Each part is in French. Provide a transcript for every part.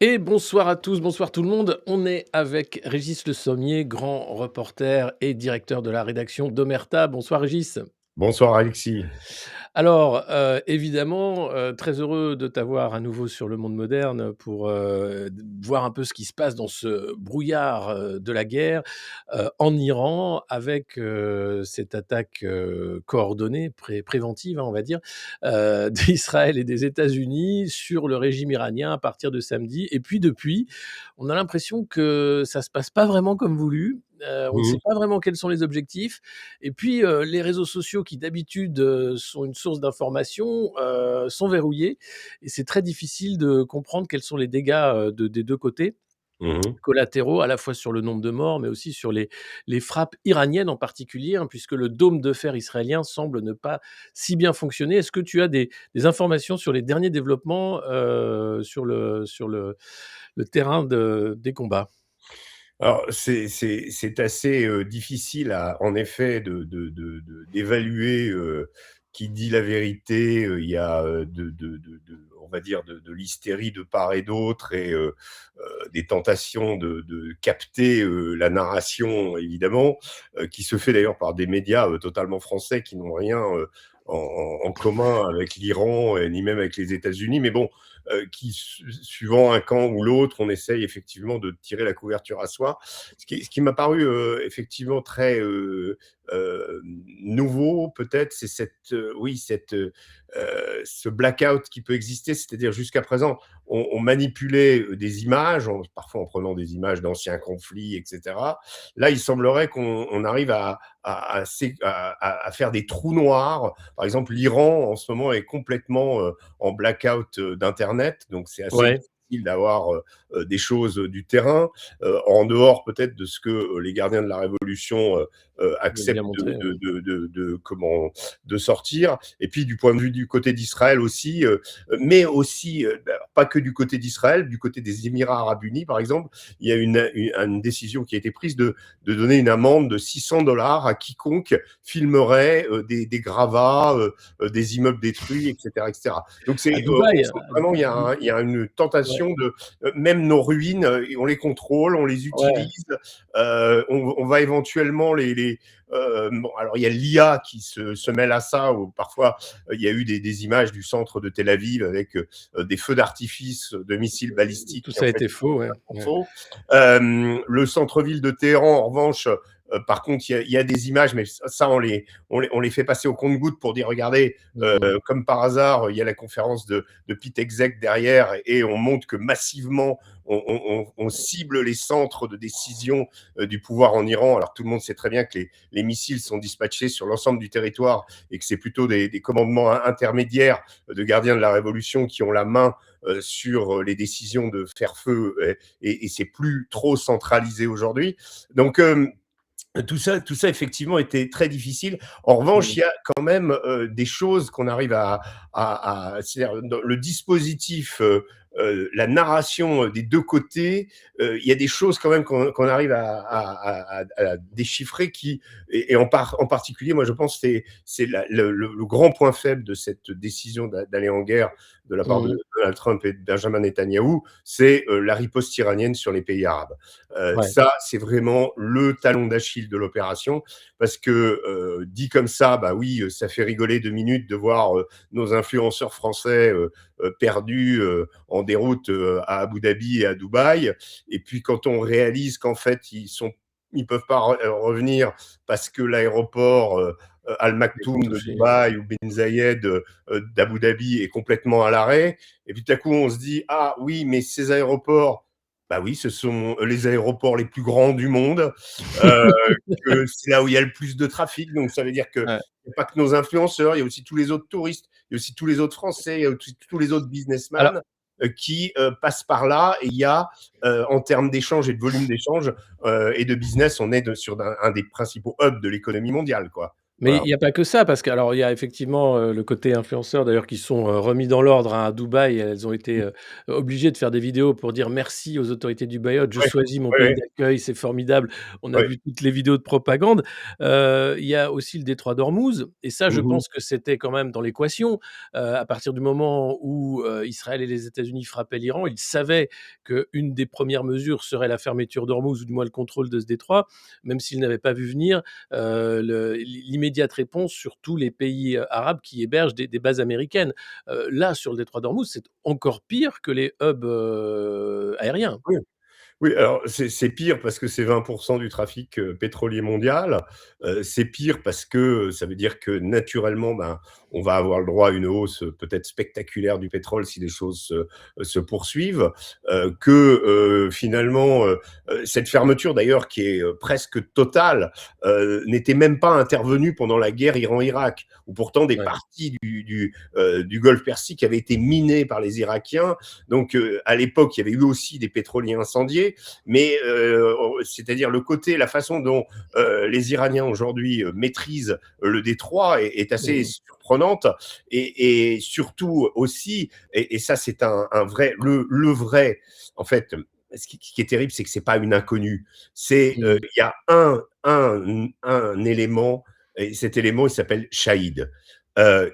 Et bonsoir à tous, bonsoir tout le monde. On est avec Régis Le Sommier, grand reporter et directeur de la rédaction d'Omerta. Bonsoir Régis. Bonsoir Alexis. Alors, évidemment, très heureux de t'avoir à nouveau sur Le Monde Moderne pour, d voir un peu ce qui se passe dans ce brouillard, de la guerre, en Iran avec, cette attaque, coordonnée, préventive, hein, on va dire, d'Israël et des États-Unis sur le régime iranien à partir de samedi. Et puis depuis, on a l'impression que ça se passe pas vraiment comme voulu. On ne Mmh sait mh. pas vraiment quels sont les objectifs. Et puis, les réseaux sociaux qui d'habitude, sont une source d'information, sont verrouillés et c'est très difficile de comprendre quels sont les dégâts, des 2 côtés, Mmh. collatéraux, à la fois sur le nombre de morts, mais aussi sur les frappes iraniennes en particulier, hein, puisque le dôme de fer israélien semble ne pas si bien fonctionner. Est-ce que tu as des informations sur les derniers développements, sur le terrain des combats? Alors c'est assez, difficile à en effet d'évaluer, qui dit la vérité. Il y a, on va dire de l'hystérie de part et d'autre et des tentations de capter, la narration évidemment, qui se fait d'ailleurs par des médias, totalement français qui n'ont rien, en commun avec l'Iran et ni même avec les États-Unis. Mais bon, qui suivant un camp ou l'autre, on essaye effectivement de tirer la couverture à soi. Ce qui m'a paru, effectivement très, nouveau peut-être, c'est ce blackout qui peut exister. C'est-à-dire jusqu'à présent, on manipulait, des images, parfois en prenant des images d'anciens conflits et cetera. Là, il semblerait qu'on arrive à faire des trous noirs. Par exemple, l'Iran, en ce moment, est complètement, en blackout, d'internet, donc c'est assez Ouais, difficile d'avoir, des choses, du terrain, en dehors peut-être de ce que, les gardiens de la révolution, il bien acceptent montré, ouais. de sortir. Et puis du point de vue du côté d'Israël aussi, mais aussi, pas que du côté d'Israël, du côté des Émirats arabes unis, par exemple, il y a une décision qui a été prise de donner une amende de 600 $ à quiconque filmerait, des gravats, des immeubles détruits, etc., etc. Donc À on Dubaï, sent vraiment il y a une ouais, tentation de même nos ruines, on les contrôle, on les ouais, utilise, on va éventuellement bon, alors il y a l'IA qui se mêle à ça, où parfois il y a eu des images du centre de Tel Aviv avec des feux d'artifice de missiles balistiques tout qui en ça a fait été faux, ouais, sont ouais. faux. Le centre-ville de Téhéran, en revanche, par contre, il y a des images, mais ça, on les fait passer au compte-gouttes pour dire, regardez, Mmh. comme par hasard, il y a la conférence de Pete Hegseth derrière, et on montre que massivement, on cible les centres de décision du pouvoir en Iran. Alors tout le monde sait très bien que les missiles sont dispatchés sur l'ensemble du territoire et que c'est plutôt des commandements intermédiaires de gardiens de la révolution qui ont la main sur les décisions de faire feu, et c'est plus trop centralisé aujourd'hui. Donc tout ça effectivement était très difficile. En revanche, Mmh. il y a quand même des choses qu'on arrive c'est-à-dire le dispositif, la narration des deux côtés. Il y a des choses quand même qu'on arrive à déchiffrer et en particulier, moi je pense que c'est le grand point faible de cette décision d'aller en guerre de la part de Mmh. Donald Trump et de Benjamin Netanyahou, c'est la riposte iranienne sur les pays arabes. Ouais. Ça, c'est vraiment le talon d'Achille de l'opération, parce que dit comme ça, bah oui, ça fait rigoler 2 minutes de voir nos influenceurs français perdus en déroute à Abu Dhabi et à Dubaï. Et puis quand on réalise qu'en fait ils peuvent pas revenir parce que l'aéroport Al Ils sont Maktoum de touchés. Dubaï ou Ben Zayed d'Abu Dhabi est complètement à l'arrêt. Et puis tout à coup on se dit, ah oui, mais ces aéroports, bah oui, ce sont les aéroports les plus grands du monde, heu, que c'est là où il y a le plus de trafic. Donc ça veut dire qu'il Ouais. y a pas que nos influenceurs, il y a aussi tous les autres touristes, il y a aussi tous les autres Français, il y a aussi tous les autres Alors businessmen, qui, passent par là. Et il y a, en termes d'échanges et de volume d'échanges, et de business, on est sur un des principaux hubs de l'économie mondiale, quoi. Mais il Voilà. y a pas que ça, parce que alors il y a effectivement, le côté influenceurs d'ailleurs qui sont, remis dans l'ordre à Dubaï. Elles ont été, Mmh. obligées de faire des vidéos pour dire merci aux autorités du Mayotte: «Je Ouais, choisis mon ouais, pays ouais, d'accueil, c'est formidable». On a ouais. vu toutes les vidéos de propagande. Il y a aussi le détroit d'Ormuz et ça je Mmh mh. pense que c'était quand même dans l'équation. À partir du moment où, Israël et les États-Unis frappaient l'Iran, ils savaient qu'une des premières mesures serait la fermeture d'Ormuz ou du moins le contrôle de ce détroit, même s'ils n'avaient pas vu venir l'immédiate réponse sur tous les pays arabes qui hébergent des bases américaines. Là, sur le détroit d'Ormuz, c'est encore pire que les hubs aériens. Oui. Oui, alors c'est pire parce que c'est 20 du trafic, pétrolier mondial. C'est pire parce que, ça veut dire que naturellement, ben, on va avoir le droit à une hausse, peut-être spectaculaire du pétrole si les choses se poursuivent. Finalement, cette fermeture d'ailleurs qui est, presque totale, n'était même pas intervenue pendant la guerre Iran-Irak, où pourtant des Ouais. parties du Golfe Persique avaient été minées par les Irakiens. Donc, à l'époque, il y avait eu aussi des pétroliers incendiés, mais c'est-à-dire le côté, la façon dont les Iraniens aujourd'hui maîtrisent le détroit est assez Mmh. surprenante et surtout aussi, et ça c'est un vrai, le vrai, en fait, ce qui est terrible, c'est que c'est pas une inconnue. C'est Mmh. il y a un élément, et cet élément il s'appelle Shahid.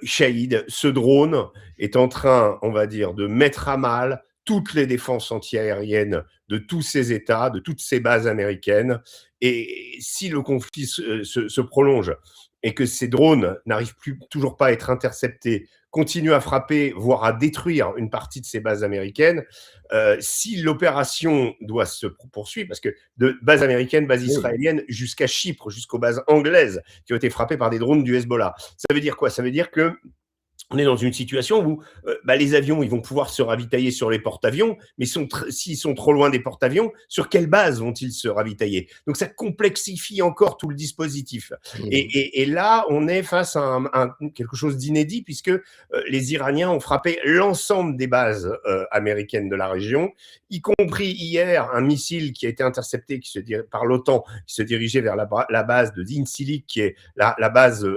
Shahid, ce drone est en train, on va dire, de mettre à mal toutes les défenses antiaériennes de tous ces États, de toutes ces bases américaines. Et si le conflit se prolonge et que ces drones n'arrivent toujours pas à être interceptés, continuent à frapper, voire à détruire une partie de ces bases américaines, si l'opération doit se poursuivre, parce que de bases américaines, bases Oui. israéliennes, jusqu'à Chypre, jusqu'aux bases anglaises qui ont été frappées par des drones du Hezbollah, ça veut dire quoi? Ça veut dire que on est dans une situation où les avions, ils vont pouvoir se ravitailler sur les porte-avions, mais s'ils sont trop loin des porte-avions, sur quelle base vont-ils se ravitailler? Donc ça complexifie encore tout le dispositif. Mmh. Et là, on est face à quelque chose d'inédit, puisque les Iraniens ont frappé l'ensemble des bases américaines de la région, y compris hier un missile qui a été intercepté par l'OTAN, qui se dirigeait vers la base de Incirlik, qui est la base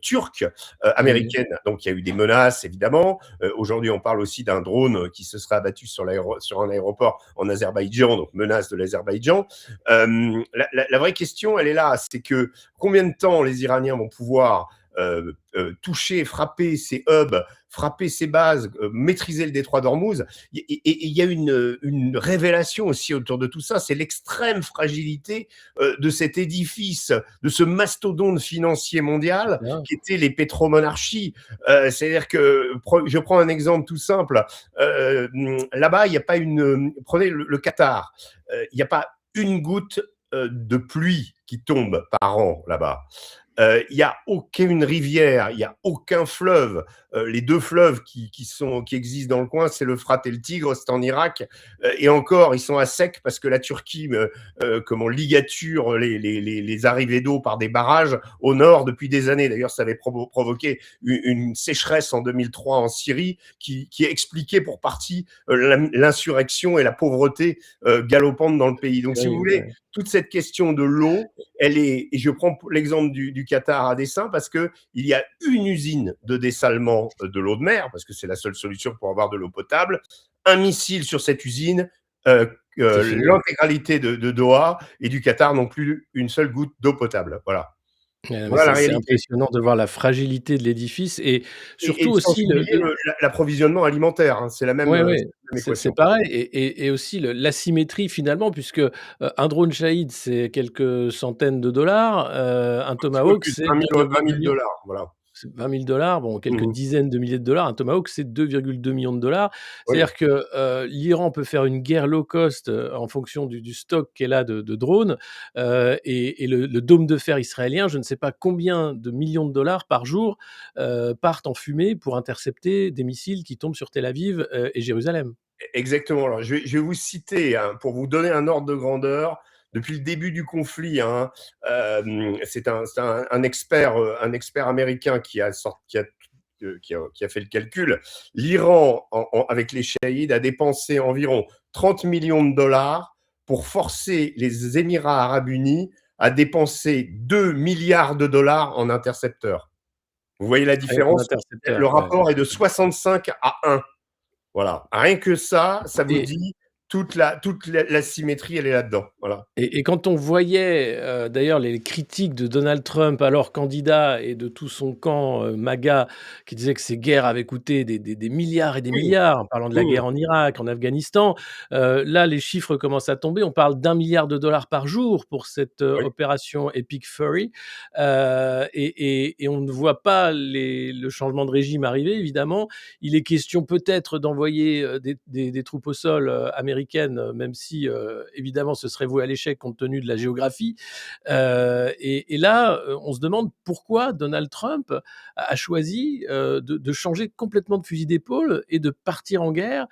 turque Mmh. américaine. Donc il y a eu des menaces, évidemment. Aujourd'hui, on parle aussi d'un drone qui se serait abattu sur un aéroport en Azerbaïdjan, donc menace de l'Azerbaïdjan. La vraie question, elle est là, c'est que combien de temps les Iraniens vont pouvoir toucher, frapper ces hubs, frapper ces bases, maîtriser le détroit d'Ormuz. Et il y a une révélation aussi autour de tout ça, c'est l'extrême fragilité de cet édifice, de ce mastodonte financier C'est mondial ça. qui étaient les pétromonarchies. C'est-à-dire que, je prends un exemple tout simple, là-bas, il n'y a pas prenez le Qatar, il n'y a pas une goutte de pluie qui tombe par an là-bas. Il n'y a aucune rivière, il n'y a aucun fleuve. Les deux fleuves qui existent dans le coin, c'est l'Euphrate et le Tigre, c'est en Irak. Et encore, ils sont à sec parce que la Turquie comment ligature les arrivées d'eau par des barrages au nord depuis des années. D'ailleurs, ça avait provoqué une sécheresse en 2003 en Syrie qui expliquait pour partie l'insurrection et la pauvreté galopante dans le pays. Donc, si vous Terrible, voulez, ouais. toute cette question de l'eau, elle est, et je prends l'exemple du Qatar à dessein parce que il y a une usine de dessalement de l'eau de mer, parce que c'est la seule solution pour avoir de l'eau potable. Un missile sur cette usine, C'est fini. l'intégralité de Doha et du Qatar n'ont plus une seule goutte d'eau potable. Voilà. Mais Voilà la c'est réalité. impressionnant de voir la fragilité de l'édifice et Et surtout sans aussi oublier le l'approvisionnement alimentaire, hein, ouais, c'est ouais, la même c'est équation. pareil et aussi l'asymétrie finalement puisque, un drone Shahid, c'est quelques centaines de dollars, un Un petit peu Tomahawk, plus, c'est 20 deux 000, virgule 20 deux 000 millions. voilà. C'est 20 000 $, bon, quelques Mmh. dizaines de milliers de dollars. Un Tomahawk, c'est 2,2 millions de dollars. Oui. C'est-à-dire que, l'Iran peut faire une guerre low cost, en fonction du stock qu'elle a de drones, et le dôme de fer israélien, je ne sais pas combien de millions de dollars par jour, partent en fumée pour intercepter des missiles qui tombent sur Tel Aviv, et Jérusalem. Exactement. Alors, je vais vous citer, hein, pour vous donner un ordre de grandeur, depuis le début du conflit, hein, c'est un expert américain qui a fait le calcul. L'Iran, avec les Chahides, a dépensé environ 30 millions de dollars pour forcer les Émirats arabes unis a dépensé 2 milliards de dollars en intercepteurs. Vous voyez la Rien qu'en différence? Le intercepteur, ouais. rapport est de 65 à 1. Voilà. Rien que ça vous Et dit toute la symétrie, elle est là-dedans. Voilà. et quand on voyait, d'ailleurs les critiques de Donald Trump, alors candidat, et de tout son camp, MAGA, qui disait que ces guerres avaient coûté des milliards et des Oui. milliards, en parlant de la Mmh. guerre en Irak, en Afghanistan. Là, les chiffres commencent à tomber. On parle d'1 milliard de dollars par jour pour cette, Oui. opération Epic Fury, et on ne voit pas le changement de régime arriver, évidemment. Il est question peut-être d'envoyer, des troupes au sol, américaines, même si, évidemment, ce serait voué à l'échec compte tenu de la géographie. Et là, on se demande pourquoi Donald Trump a choisi, de changer complètement de fusil d'épaule et de partir en guerre,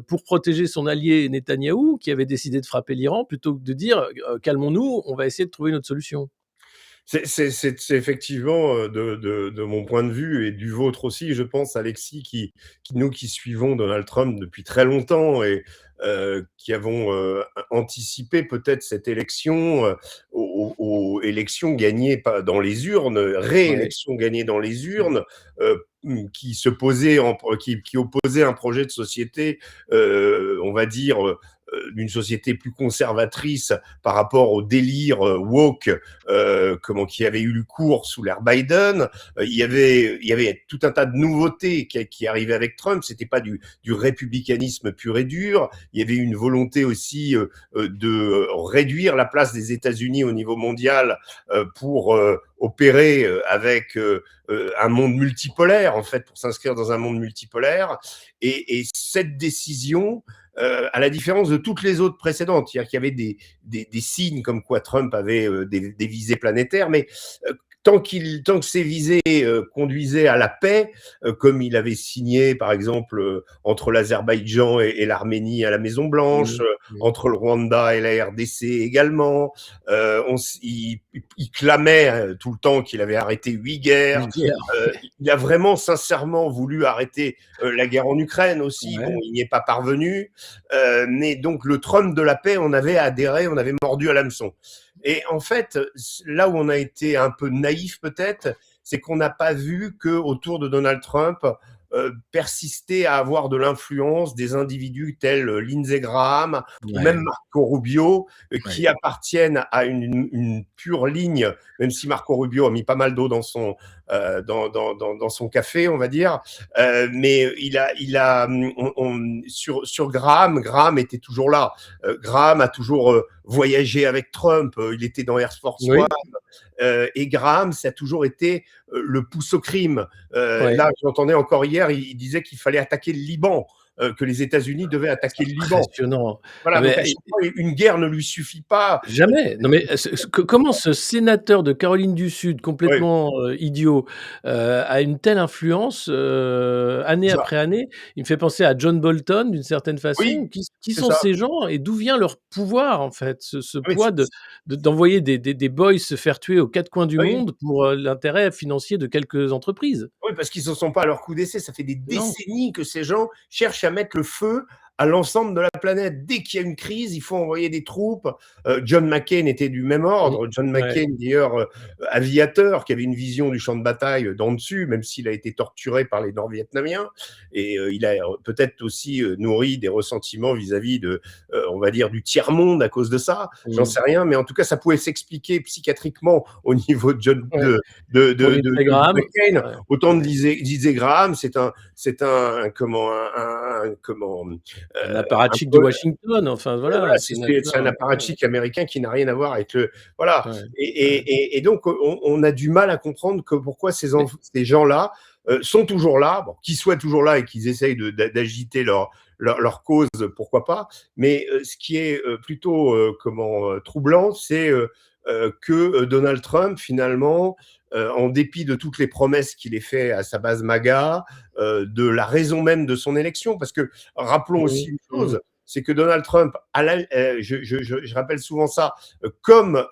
pour protéger son allié Netanyahou, qui avait décidé de frapper l'Iran, plutôt que de dire: «Calmons-nous, on va essayer de trouver une autre solution». C'est effectivement, de mon point de vue et du vôtre aussi, je pense, Alexis, nous qui suivons Donald Trump depuis très longtemps et qui avons, anticipé peut-être cette élection, aux élections gagnées pas dans les urnes, Ouais. réélections gagnées dans les Mmh. urnes, qui se posait qui opposait un projet de société, on va dire, d'une société plus conservatrice par rapport au délire, woke, comment qui avait eu le cours sous l'ère Biden. Il y avait tout un tas de nouveautés qui arrivaient avec Trump. C'était pas du républicanisme pur et dur. Il y avait une volonté aussi de réduire la place des États-Unis au niveau mondial pour opérer avec un monde multipolaire, en fait, pour s'inscrire dans un monde multipolaire. Et cette décision, à la différence de toutes les autres précédentes, c'est-à-dire qu'il y avait des signes comme quoi Trump avait des visées planétaires, mais tant que ces visées conduisaient à la paix, comme il avait signé par exemple entre l'Azerbaïdjan et l'Arménie à la Maison Blanche, Mmh. Mmh. entre le Rwanda et la RDC également, il clamait tout le temps qu'il avait arrêté 8 guerres. Vulgaire. Il a vraiment sincèrement voulu arrêter la guerre en Ukraine aussi. Bon, Ouais. il n'y est pas parvenu. Mais donc le Trump de la paix, on avait adhéré, on avait mordu à l'hameçon. Et en fait, là où on a été un peu naïf peut-être, c'est qu'on n'a pas vu que autour de Donald Trump persister à avoir de l'influence des individus tels Lindsey Graham ou même Ouais. Marco Rubio, Ouais. qui appartiennent à une pure ligne, même si Marco Rubio a mis pas mal d'eau dans son café, on va dire. Mais sur Graham était toujours là. Graham a toujours voyagé avec Trump. Il était dans Air Force One. Oui. Et Graham, ça a toujours été le pouce au crime. Ouais. Là, j'entendais encore hier, il disait qu'il fallait attaquer le Liban, que les États-Unis devaient attaquer le Liban. Impressionnant. Voilà, Non donc à mais chaque fois, une guerre ne lui suffit pas. jamais! Non mais, comment ce sénateur de Caroline du Sud Ouais, complètement, idiot, a une telle influence, année c'est ça. après année? Il me fait penser à John Bolton d'une certaine Oui, façon. Qui c'est sont ça. ces gens et d'où vient leur pouvoir en fait? Ce Oui, poids d'envoyer des boys se faire tuer aux 4 coins du oui. monde pour, l'intérêt financier de quelques entreprises? Oui, parce qu'ils ne sont pas à leur coup d'essai. Ça fait des Non. décennies que ces gens cherchent à mettre le feu à l'ensemble de la planète. Dès qu'il y a une crise, il faut envoyer des troupes. John McCain était du même Mmh. ordre. John Ouais. McCain, d'ailleurs, aviateur, qui avait une vision du champ de bataille d'en dessus, même s'il a été torturé par les Nord-Vietnamiens. Et il a peut-être aussi nourri des ressentiments vis-à-vis de, on va dire, du tiers-monde à cause de ça. J'en Mmh. sais rien, mais en tout cas, ça pouvait s'expliquer psychiatriquement au niveau de John, Ouais. Pour Lindsey de Graham. McCain. Ouais. Autant de Ouais. Lindsey Graham, comment comment Un un apparatchik de peu, Washington, enfin ouais, voilà, voilà, c'est un sénateur, apparatchik américain qui n'a rien à voir avec le, voilà. ouais, Et, ouais. donc on a du mal à comprendre que pourquoi Mais ces gens-là sont toujours là, bon, qu'ils soient toujours là et qu'ils essayent d'agiter leur cause, pourquoi pas. Mais ce qui est plutôt troublant, c'est que Donald Trump, finalement, en dépit de toutes les promesses qu'il ait fait à sa base MAGA, de la raison même de son élection, parce que rappelons mmh, aussi une mmh, chose, c'est que Donald Trump, je rappelle souvent ça, comme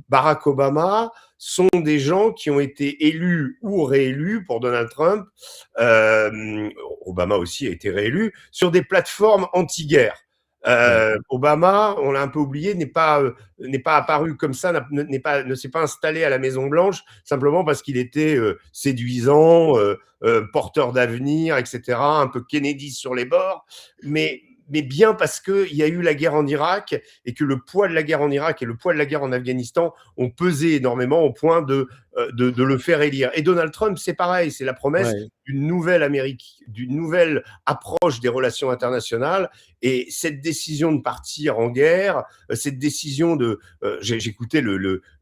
Barack Obama, sont des gens qui ont été élus ou réélus pour Donald Trump. Obama aussi a été réélu sur des plateformes anti-guerre. Ouais, Obama, on l'a un peu oublié, n'est pas apparu comme ça, ne s'est pas installé à la Maison Blanche simplement parce qu'il était séduisant, porteur d'avenir, etc., un peu Kennedy sur les bords, mais bien parce qu'il y a eu la guerre en Irak et que le poids de la guerre en Irak et le poids de la guerre en Afghanistan ont pesé énormément au point de le faire élire. Et Donald Trump, c'est pareil, c'est la promesse ouais, d'une nouvelle Amérique, d'une nouvelle approche des relations internationales. Et cette décision de partir en guerre, cette décision j'écoutais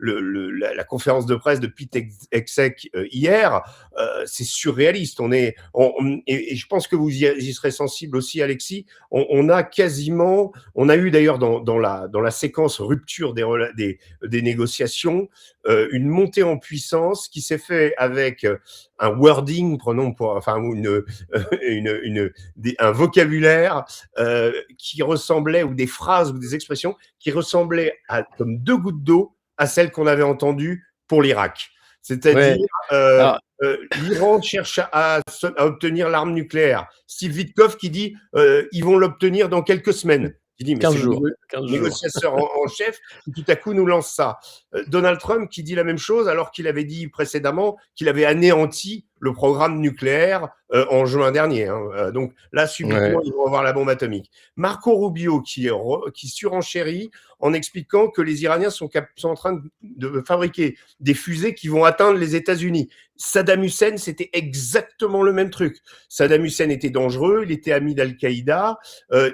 la conférence de presse de Pete Hegseth hier, c'est surréaliste. Et je pense que vous y serez sensible aussi, Alexis. On a eu d'ailleurs dans la séquence rupture des négociations, une montée en puissance qui s'est fait avec un wording, prenons pour, enfin un vocabulaire qui ressemblait, ou des phrases ou des expressions qui ressemblaient comme deux gouttes d'eau à celles qu'on avait entendues pour l'Irak. ouais. C'est-à-dire, Alors, l'Iran cherche à obtenir l'arme nucléaire. Steve Witkoff qui dit ils vont l'obtenir dans quelques semaines. Il dit mais 15 c'est le jours, 15 jours. négociateur en chef qui tout à coup nous lance ça. Donald Trump qui dit la même chose alors qu'il avait dit précédemment qu'il avait anéanti le programme nucléaire en juin dernier. Hein. Donc là, Ouais, subitement, ils vont avoir la bombe atomique. Marco Rubio qui surenchérit en expliquant que les Iraniens sont en train de fabriquer des fusées qui vont atteindre les États-Unis. Saddam Hussein, c'était exactement le même truc. Saddam Hussein était dangereux, il était ami d'Al-Qaïda,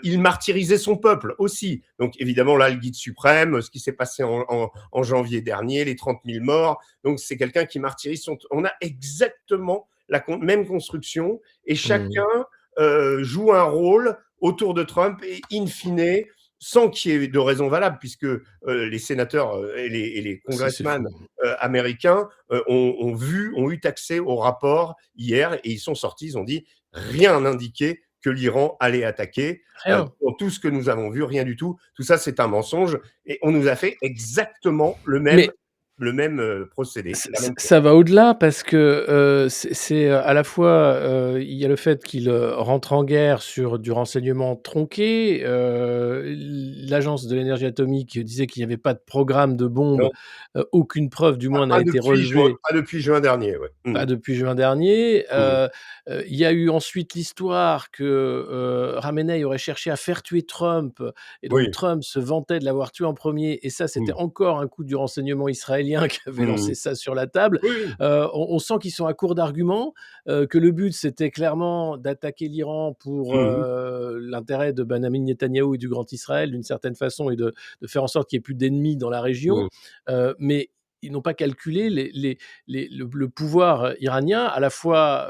il martyrisait son peuple aussi. Donc évidemment, là, le guide suprême, ce qui s'est passé en janvier dernier, les 30 000 morts, donc c'est quelqu'un qui martyrise son... On a exactement la même construction et chacun mmh, joue un rôle autour de Trump et in fine, sans qu'il y ait de raison valable, puisque les sénateurs et les c'est congressmen fou. américains ont eu accès au rapport hier et ils sont sortis, ils ont dit rien n'indiquait que l'Iran allait attaquer. Rien. Pour tout ce que nous avons vu, rien du tout. Tout ça, c'est un mensonge. Et on nous a fait exactement Mais le même procédé. ç La ç même chose. ça va au-delà parce que, à la fois, il y a le fait qu'il, rentre en guerre sur du renseignement tronqué, l'Agence de l'énergie atomique disait qu'il n'y avait pas de programme de bombe, Non, aucune preuve du moins n'a été relevée. pas depuis juin dernier. Ouais. Pas depuis juin dernier. Mmh. Il y a eu ensuite l'histoire que, Khamenei aurait cherché à faire tuer Trump et donc Oui. Trump se vantait de l'avoir tué en premier. Et ça, c'était Mmh. encore un coup du renseignement israélien qui avait lancé Mmh. ça sur la table. Oui, oui. On sent qu'ils sont à court d'arguments, que le but, c'était clairement d'attaquer l'Iran pour, Mmh. l'intérêt de Benyamin Netanyahou et du Grand Israël d'une certaine façon et de faire en sorte qu'il y ait plus d'ennemis dans la région. Mmh. Mais ils n'ont pas calculé le pouvoir iranien, à la fois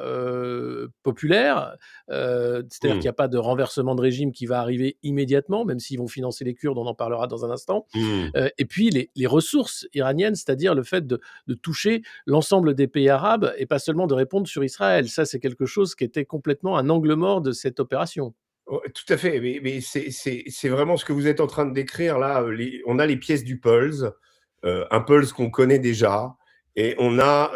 populaire, c'est-à-dire qu'il Mmh. n'y a pas de renversement de régime qui va arriver immédiatement, même s'ils vont financer les Kurdes, on en parlera dans un instant, Mmh. et puis les ressources iraniennes, c'est-à-dire le fait de toucher l'ensemble des pays arabes et pas seulement de répondre sur Israël. Ça, c'est quelque chose qui était complètement un angle mort de cette opération. Ouais, tout à fait, mais c'est vraiment ce que vous êtes en train de décrire là, on a les pièces du puzzle, un puzzle qu'on connaît déjà et on a,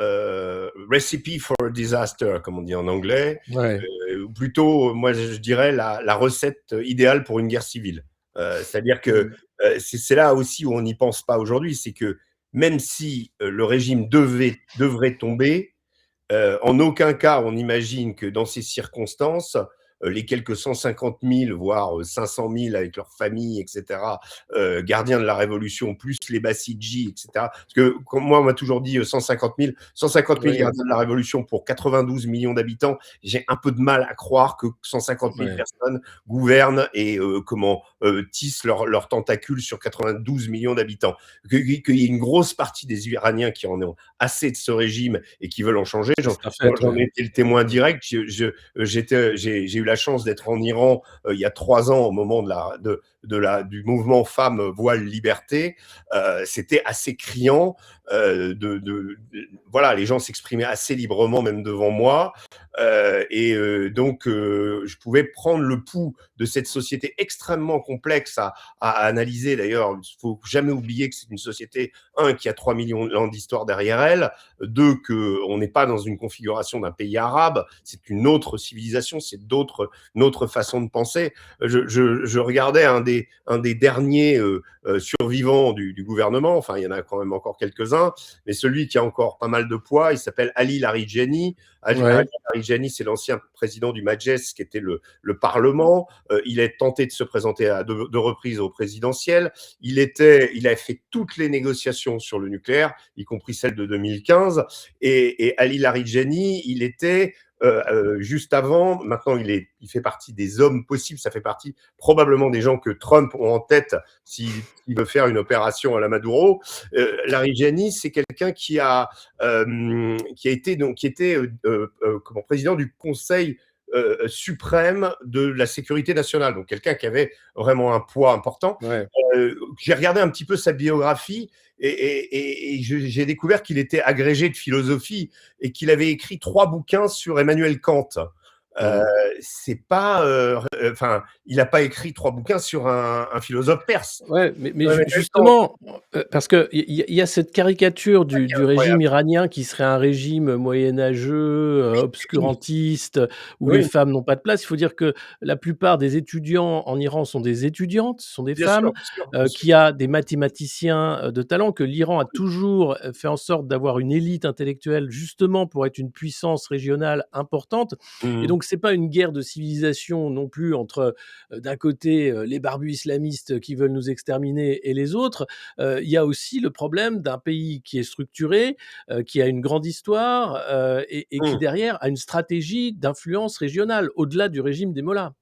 recipe for a disaster comme on dit en anglais, Ouais. ou plutôt, moi je dirais la recette idéale pour une guerre civile. C'est-à-dire que, Mmh. c'est là aussi où on n'y pense pas aujourd'hui, c'est que même si, le régime devrait tomber, en aucun cas on imagine que dans ces circonstances, les quelques 150 000, voire 500 000 avec leurs familles, etc., gardiens de la Révolution, plus les Bassidji, etc. Parce que comme moi, on m'a toujours dit 150 000, 150 000 Oui, gardiens de la Révolution pour 92 millions d'habitants. J'ai un peu de mal à croire que 150 000 ouais, personnes gouvernent et tissent leurs tentacules sur 92 millions d'habitants. Qu'il y ait une grosse partie des Iraniens qui en ont assez de ce régime et qui veulent en changer. c'est un fait, J'en ouais. ai été le témoin direct. J'ai eu la chance d'être en Iran il y a 3 ans au moment du mouvement Femmes, Voile, Liberté. C'était assez criant. Voilà, les gens s'exprimaient assez librement, même devant moi. Donc, je pouvais prendre le pouls de cette société extrêmement complexe à analyser. D'ailleurs, il ne faut jamais oublier que c'est une société, qui a 3 millions d'ans d'histoire derrière elle, deux, qu'on n'est pas dans une configuration d'un pays arabe, c'est une autre civilisation, c'est d'autres notre façon de penser. Je regardais un des derniers survivants du gouvernement, enfin il y en a quand même encore quelques-uns, mais celui qui a encore pas mal de poids, il s'appelle Ali Larijani. Ali Ouais. Larijani, c'est l'ancien président du Majlis, qui était le Parlement. Il a tenté de se présenter à deux reprises au présidentiel. Il a fait toutes les négociations sur le nucléaire, y compris celle de 2015. Et Ali Larijani, il était juste avant, maintenant il fait partie des hommes possibles, ça fait partie probablement des gens que Trump ont en tête s'il veut faire une opération à la Maduro. Larijani, c'est quelqu'un qui était comment, président du Conseil suprême de la sécurité nationale, donc quelqu'un qui avait vraiment un poids important. Ouais. J'ai regardé un petit peu sa biographie et j'ai découvert qu'il était agrégé de philosophie et qu'il avait écrit 3 bouquins sur Emmanuel Kant. Euh, Mmh. c'est pas, enfin, il n'a pas écrit 3 bouquins sur un philosophe perse. Ouais, mais Emmanuel Kant, justement, parce qu'il y a cette caricature du régime incroyable. iranien qui serait un régime moyenâgeux, Oui, obscurantiste, où les oui, femmes n'ont pas de place. Il faut dire que la plupart des étudiants en Iran sont des étudiantes, ce sont des bien sûr, femmes, bien sûr, bien sûr. qu'il y a des mathématiciens, de talent, que l'Iran a toujours, fait en sorte d'avoir une élite intellectuelle justement pour être une puissance régionale importante, et Mmh. donc c'est pas une guerre de civilisation non plus entre, d'un côté, les barbus islamistes qui veulent nous exterminer et les autres. Il y a aussi le problème d'un pays qui est structuré, qui a une grande histoire, et qui Mmh. derrière a une stratégie d'influence régionale, au-delà du régime des mollahs.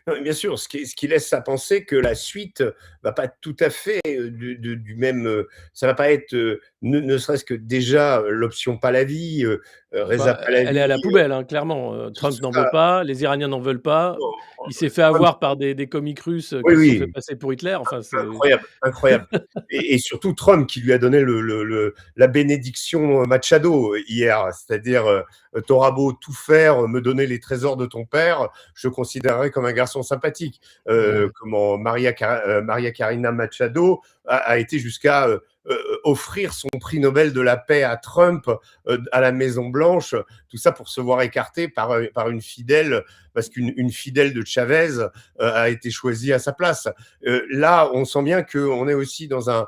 Non, mais bien sûr, ce qui laisse à penser que la suite va pas tout à fait du même. Ça va pas être, ne serait-ce que déjà l'option Pahlavi, Reza Bah, elle est à Pahlavi, la poubelle, hein, clairement, ce Trump n'en sera. veut pas, les Iraniens n'en veulent pas. Il s'est fait Trump, avoir par des comiques russes, oui, qui se sont fait oui. passer pour Hitler. Enfin, c'est Incroyable, incroyable. Et surtout Trump qui lui a donné la bénédiction Machado hier, c'est-à-dire t'auras beau tout faire, me donner les trésors de ton père, je te considérerai comme un garçon sympathique. ouais, Comment Maria Karina Machado a été jusqu'à offrir son prix Nobel de la paix à Trump à la Maison Blanche, tout ça pour se voir écarté par une fidèle, parce qu'une fidèle de Chavez a été choisie à sa place. Là, on sent bien qu'on est aussi dans un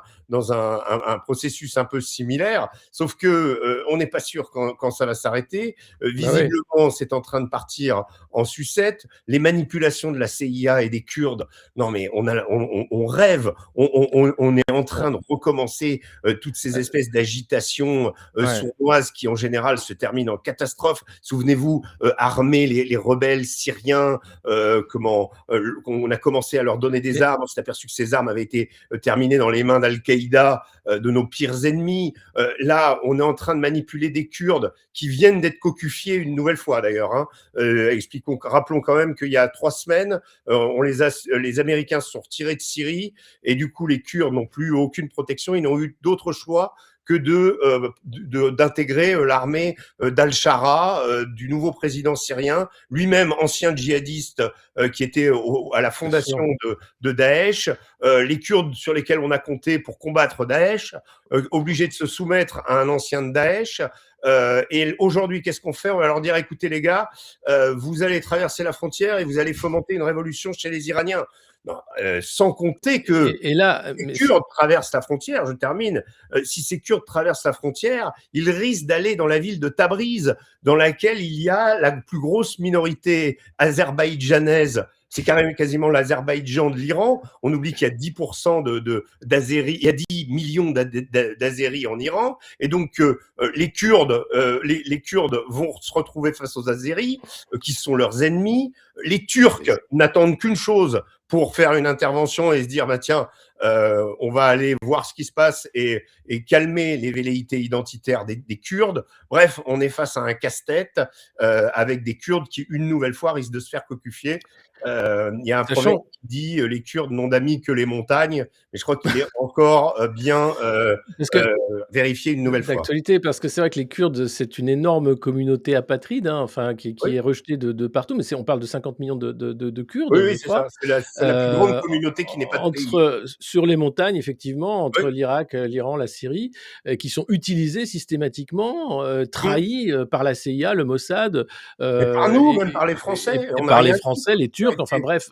processus un peu similaire, sauf que on n'est pas sûr quand ça va s'arrêter. bah, ouais. Visiblement, c'est en train de partir en sucette. Les manipulations de la CIA et des Kurdes, non mais on rêve, on est en Bah, train de recommencer toutes ces espèces d'agitations ouais. sournoises qui en général se terminent en catastrophe. Souvenez-vous, armer les rebelles syriens, on a commencé à leur donner des Mais armes, on s'est aperçu que ces armes avaient été terminées dans les mains d'Al-Qaïda, de nos pires ennemis. Là, on est en train de manipuler des Kurdes qui viennent d'être cocufiés une nouvelle fois d'ailleurs. Hein. Rappelons quand même qu'il y a 3 semaines, les Américains se sont retirés de Syrie et du coup les Kurdes n'ont plus aucune protection, ils n'ont eu d'autre choix que d'intégrer l'armée d'Al-Shara, du nouveau président syrien, lui-même ancien djihadiste qui était à la bien fondation sûr. de Daesh, les Kurdes sur lesquels on a compté pour combattre Daesh, obligés de se soumettre à un ancien de Daesh. Et aujourd'hui, qu'est-ce qu'on fait? On va leur dire, écoutez les gars, vous allez traverser la frontière et vous allez fomenter une révolution chez les Iraniens. Non, sans compter que Et là, ces mais c Kurdes traversent la frontière, je termine, si ces Kurdes traversent la frontière, ils risquent d'aller dans la ville de Tabriz, dans laquelle il y a la plus grosse minorité azerbaïdjanaise. C'est quand même quasiment l'Azerbaïdjan de l'Iran. On oublie qu'il y a 10% d'Azéris, il y a 10 millions d'Azéris en Iran. Et donc, les Kurdes vont se retrouver face aux Azéris, qui sont leurs ennemis. Les Turcs n'attendent qu'une chose pour faire une intervention et se dire, bah, tiens, on va aller voir ce qui se passe et calmer les velléités identitaires des Kurdes. Bref, on est face à un casse-tête avec des Kurdes qui, une nouvelle fois, risquent de se faire cocufier. Il y a un proverbe sachant qui dit les Kurdes n'ont d'amis que les montagnes, mais je crois qu'il est encore bien parce que vérifié une nouvelle fois. d'actualité, parce que c'est vrai que les Kurdes, c'est une énorme communauté apatride, hein, enfin qui Oui, est rejetée de partout, mais on parle de 50 millions de oui, Kurdes, je oui, c'est crois. ça. C'est la, C'est la plus grande heu, communauté qui n'est pas de pays. entre sur les montagnes effectivement, Oui, entre l'Irak, l'Iran, la Syrie, qui sont utilisés systématiquement, mmh, trahis, par la CIA, le Mossad, mais par heu, nous, et même par les et et Français, et on n'a par les rien dit. Français, les Turcs, Ouais, enfin c'est bref,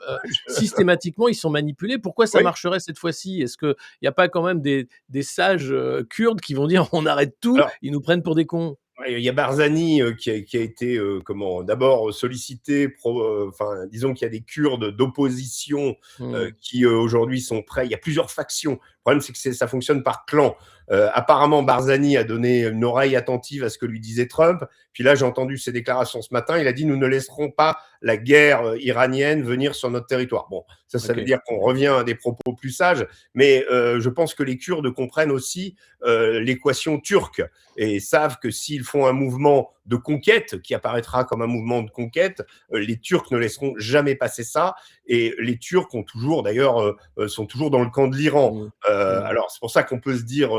je systématiquement ils sont manipulés. Pourquoi ça oui, marcherait cette fois-ci? Est-ce qu'il y a pas quand même des sages, kurdes qui vont dire: «On arrête tout, alors ils nous prennent pour des cons»? ouais, il y a Barzani, qui a été, comment? D'abord sollicité enfin, disons qu'il y a des Kurdes d'opposition, Mmh. qui, aujourd'hui sont prêts. Il y a plusieurs factions. Le problème, c'est que ça fonctionne par clan. Apparemment, Barzani a donné une oreille attentive à ce que lui disait Trump. Puis là, j'ai entendu ses déclarations ce matin. Il a dit: «Nous ne laisserons pas la guerre, iranienne venir sur notre territoire». Bon, ça veut OK. dire qu'on revient à des propos plus sages, mais je pense que les Kurdes comprennent aussi, l'équation turque et savent que s'ils font un mouvement de conquête, qui apparaîtra comme un mouvement de conquête, les Turcs ne laisseront jamais passer ça. Et les Turcs ont toujours, d'ailleurs, sont toujours dans le camp de l'Iran. Mmh. Mmh. Alors c'est pour ça qu'on peut se dire,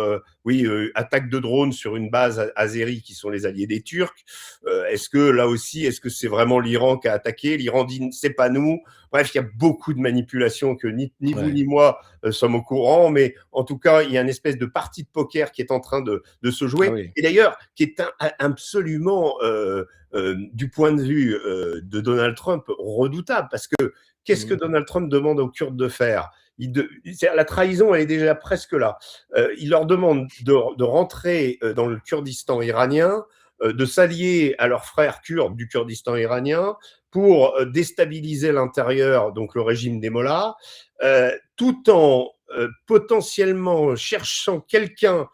oui, attaque de drones sur une base azérie qui sont les alliés des Turcs. Est-ce que là aussi, est-ce que c'est vraiment l'Iran qui a attaqué? L'Iran dit c'est pas nous. Bref, il y a beaucoup de manipulations que ni vous Ouais. ni moi sommes au courant, mais en tout cas, il y a une espèce de partie de poker qui est en train de se Ah jouer, oui. et d'ailleurs qui est absolument, du point de vue de Donald Trump, redoutable, parce que qu'est-ce que Mmh. Donald Trump demande aux Kurdes de faire? La trahison, elle est déjà presque là. Il leur demande de rentrer dans le Kurdistan iranien, de s'allier à leurs frères kurdes du Kurdistan iranien pour déstabiliser l'intérieur, donc le régime des mollahs, tout en potentiellement cherchant quelqu'un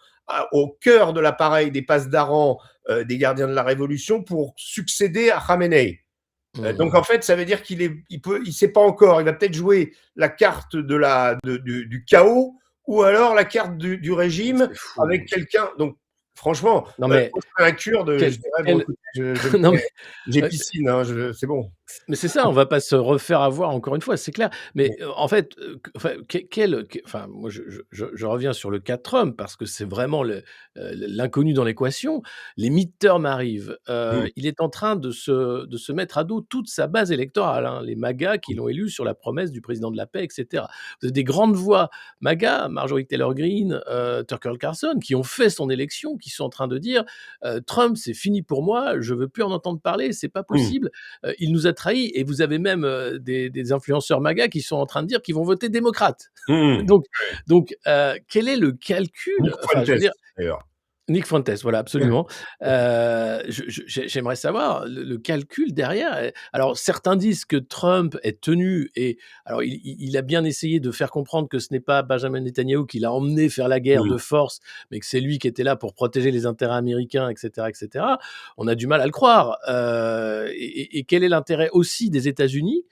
au cœur de l'appareil des passes d'Aran, des gardiens de la révolution, pour succéder à Khamenei. Donc Mmh. en fait, ça veut dire il sait pas encore. Il va peut-être jouer la carte du chaos, ou alors la carte du régime C'est avec fou. quelqu'un. Donc franchement, Non mais moi je serais un Kurde, je quel dirais bon, quel écoutez, je non mais j'ai heu piscine, hein, c'est bon. Mais c'est ça, on va pas se refaire avoir encore une fois, c'est clair. Mais, en fait, q enfin, enfin, moi, je reviens sur le cas Trump parce que c'est vraiment l'inconnu dans l'équation. Les midterms arrivent, Mmh, il est en train de se mettre à dos toute sa base électorale, hein, les MAGA qui mmh, l'ont élu sur la promesse du président de la paix et cetera. Vous avez des grandes voix MAGA, Marjorie Taylor Greene, Tucker Carlson, qui ont fait son élection, qui sont en train de dire: «Trump, c'est fini pour moi, je veux plus en entendre parler, c'est pas mmh, possible». Il nous a trahis et vous avez même, des influenceurs MAGA qui sont en train de dire qu'ils vont voter démocrate. mmh. Donc quel est le calcul? Nick Enfin, je veux Fuentes, dire d'ailleurs. Nick Fuentes, voilà, absolument. J'aimerais savoir le calcul derrière. Alors certains disent que Trump est tenu et alors il a bien essayé de faire comprendre que ce n'est pas Benjamin Netanyahou qui l'a emmené faire la guerre Mmh, de force, mais que c'est lui qui était là pour protéger les intérêts américains et cetera et cetera. On a du mal à le croire, et quel est l'intérêt aussi des États-Unis,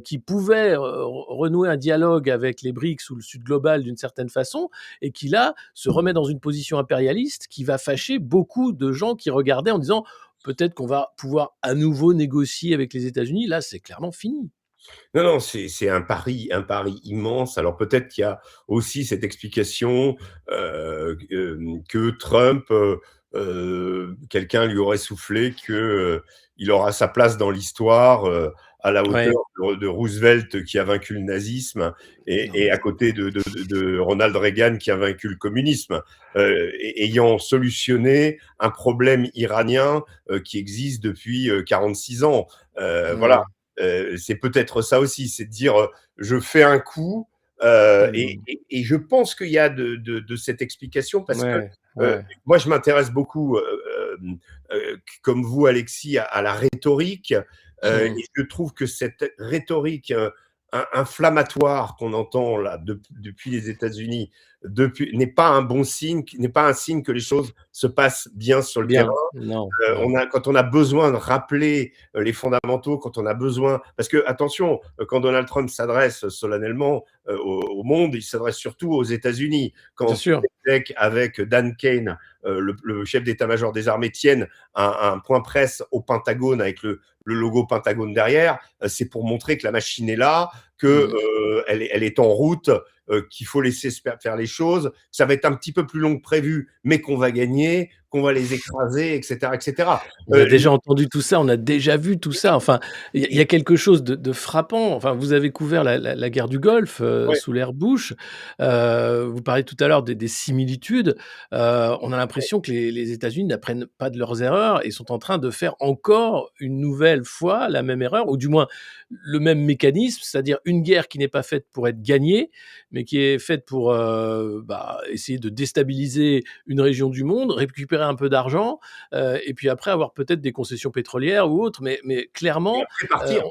qui pouvaient, renouer un dialogue avec les BRICS ou le Sud global d'une certaine façon et qui là se remet dans une position impérialiste qui va fâcher beaucoup de gens qui regardaient en disant peut-être qu'on va pouvoir à nouveau négocier avec les États-Unis. Là, c'est clairement fini. non, non, c'est un pari immense. Alors peut-être qu'il y a aussi cette explication, que Trump, quelqu'un lui aurait soufflé que, il aura sa place dans l'histoire, à la hauteur Ouais. de Roosevelt qui a vaincu le nazisme, Non, et mais à côté de Ronald Reagan qui a vaincu le communisme, ayant solutionné un problème iranien, qui existe depuis, 46 ans. Voilà. mmh, C'est peut-être ça aussi, c'est de dire, je fais un coup, mmh. et je pense qu'il y a de cette explication, parce que Ouais, ouais. moi je m'intéresse beaucoup, comme vous Alexis, à la rhétorique, Mmh. et je trouve que cette rhétorique inflammatoire qu'on entend là depuis les États-Unis, n'est pas un bon signe, n'est pas un signe que les choses se passent bien sur le terrain. Bien. Non, non. Quand on a besoin de rappeler les fondamentaux, quand on a besoin, parce que attention, quand Donald Trump s'adresse solennellement au monde, il s'adresse surtout aux États-Unis. Bien Quand sûr. avec Dan Kane, le chef d'état-major des armées, tiennent un point presse au Pentagone avec le logo Pentagone derrière, c'est pour montrer que la machine est là, que Mmh. elle est en route, qu'il faut laisser se faire les choses. Ça va être un petit peu plus long que prévu, mais qu'on va gagner, qu'on va les écraser, et cetera, et cetera. On a Les déjà entendu tout ça, on a déjà vu tout ça. Enfin, il y a quelque chose de frappant. Enfin, vous avez couvert la guerre du Golfe, ouais, sous l'ère Bush. Vous parlez tout à l'heure des similitudes. On a l'impression que les États-Unis n'apprennent pas de leurs erreurs et sont en train de faire encore une nouvelle fois la même erreur, ou du moins le même mécanisme, c'est-à-dire une guerre qui n'est pas faite pour être gagnée, mais qui est faite pour, essayer de déstabiliser une région du monde, récupérer un peu d'argent, et puis après avoir peut-être des concessions pétrolières ou autres, mais et clairement, après partir. on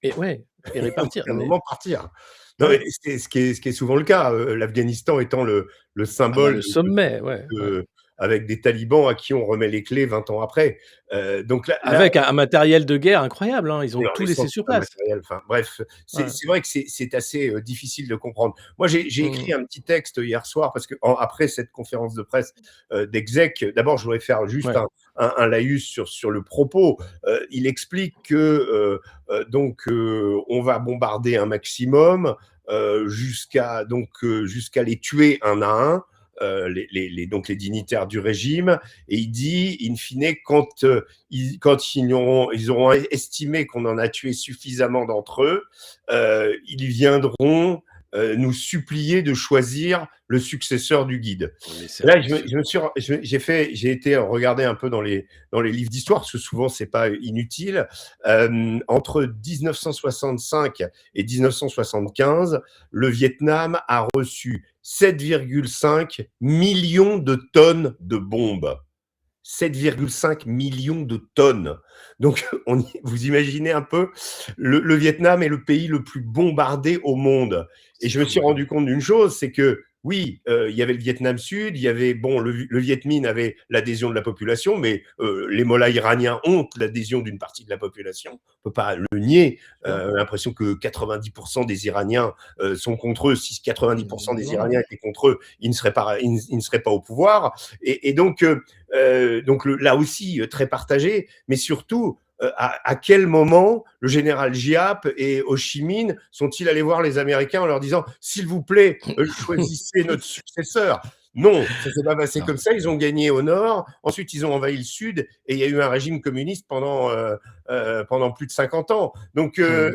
et ouais, et Et au bout répartir, d'un mais moment partir. Non, mais ouais. c'est ce qui est souvent le cas, l'Afghanistan étant le Ah bah, symbole le sommet, ouais, ouais. de avec des talibans à qui on remet les clés 20 ans après. Donc là, Avec un matériel de guerre incroyable, hein, ils ont dans tout les laissé centres sur de place. matériel, enfin bref, Ouais. c'est vrai que c'est assez, difficile de comprendre. Moi, j'ai Mmh. écrit un petit texte hier soir parce qu'en après cette conférence de presse, d'exec, d'abord je voudrais faire juste Ouais. un laïus sur le propos. Il explique que, donc, on va bombarder un maximum, jusqu'à les tuer un à un, donc les dignitaires du régime, et il dit, in fine, quand ils auront estimé qu'on en a tué suffisamment d'entre eux, ils viendront nous supplier de choisir le successeur du guide. Mais c'est Là, impossible. j'ai été regarder un peu dans les livres d'histoire, parce que souvent c'est pas inutile. Entre 1965 et 1975, le Vietnam a reçu 7,5 millions de tonnes de bombes. 7,5 millions de tonnes. Donc, vous imaginez un peu, le Vietnam est le pays le plus bombardé au monde. Et C'est je me fou, suis ouais. rendu compte d'une chose, c'est que oui, il y avait le Vietnam Sud, il y avait bon le Viet Minh avait l'adhésion de la population, mais les mollahs iraniens ont l'adhésion d'une partie de la population. On peut pas le nier. Sûr. On a l'impression que 90% des Iraniens sont contre eux. Si 90% des Non, non. Iraniens étaient contre eux, ils ne seraient pas au pouvoir. Et donc là aussi très partagé, mais surtout à quel moment le général Giap et Ho Chi Minh sont-ils allés voir les Américains en leur disant s'il vous plaît choisissez notre successeur. Non, ça s'est pas passé Non. comme ça. Ils ont gagné au nord, ensuite ils ont envahi le sud et il y a eu un régime communiste pendant plus de 50 ans. Donc Mmh.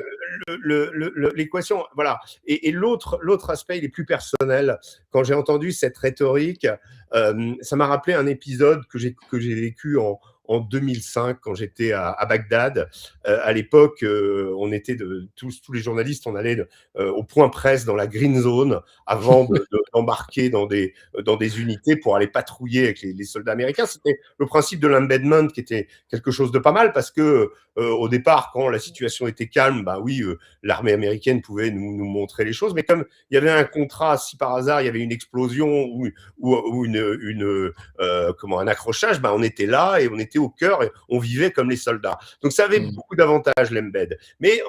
l'équation, voilà. Et l'autre aspect, il est plus personnel. Quand j'ai entendu cette rhétorique, ça m'a rappelé un épisode que j'ai vécu en 2005 quand j'étais à Bagdad. À l'époque, on était tous les journalistes, on allait au point presse dans la green zone avant d'embarquer dans des unités pour aller patrouiller avec les soldats américains. C'était le principe de l'embedment qui était quelque chose de pas mal parce que au départ, quand la situation était calme, bah oui, l'armée américaine pouvait nous montrer les choses, mais comme il y avait un contrat, si par hasard il y avait une explosion ou un accrochage, bah on était là et on était au cœur et on vivait comme les soldats. Donc ça avait Mmh. beaucoup d'avantages l'embed, mais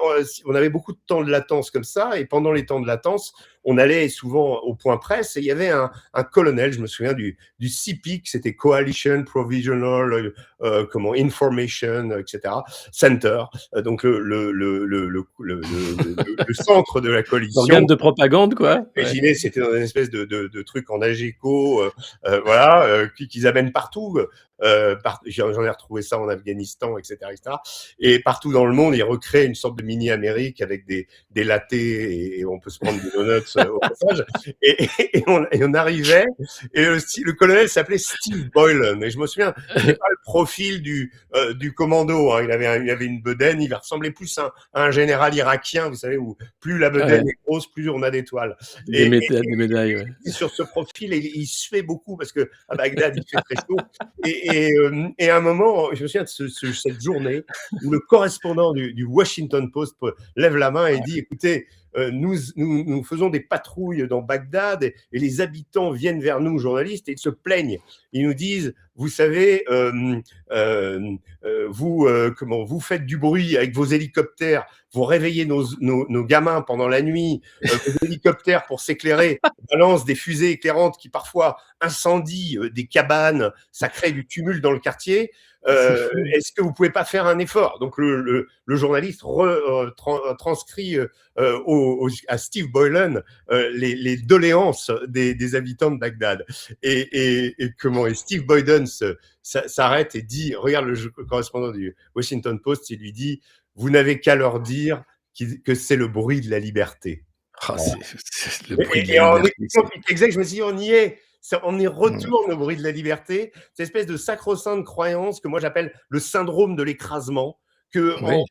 on avait beaucoup de temps de latence comme ça, et pendant les temps de latence, on allait souvent au point presse et il y avait un colonel, je me souviens du CPIC, c'était Coalition Provisional Information, etc. Center, donc le centre de la L'organe coalition. de propagande, quoi. Ouais. Imaginez, c'était dans une espèce de truc en AGECO, voilà, qu'ils amènent partout. J'en ai retrouvé ça en Afghanistan, etc., etc. Et partout dans le monde, ils recréent une sorte de mini-Amérique avec des lattés et on peut se prendre des donuts au passage. Et on arrivait, et le colonel s'appelait Steve Boylan. Et je me souviens, c'était pas le profil du commando, hein. Il avait une bedaine, il ressemblait plus à un général irakien, vous savez, où plus la bedaine Ouais, est grosse, plus on a d'étoiles. des Et des médailles, ouais. sur ce profil, et il se fait beaucoup parce que à Bagdad, il fait très chaud. Et à un moment, je me souviens de cette journée où le correspondant du Washington Post lève la main et dit, écoutez, nous faisons des patrouilles dans Bagdad et les habitants viennent vers nous, journalistes, et ils se plaignent. Ils nous disent, vous savez, vous faites du bruit avec vos hélicoptères, vous réveillez nos gamins pendant la nuit, vos hélicoptères pour s'éclairer balancent des fusées éclairantes qui parfois incendient des cabanes, ça crée du tumulte dans le quartier. C'est fou. Est-ce que vous pouvez pas faire un effort? Donc le journaliste transcrit à Steve Boylan les doléances des habitants de Bagdad. Et Steve Boylan s'arrête et dit, regarde le correspondant du Washington Post, il lui dit, vous n'avez qu'à leur dire que c'est le bruit de la liberté. Ah, Voilà. c'est le bruit de la Et en liberté, écoutant Pete Exec, je me suis dit, on y est. On y mmh, retourne au bruit de la liberté, cette espèce de sacro-sainte croyance que moi j'appelle le syndrome de l'écrasement, que oui.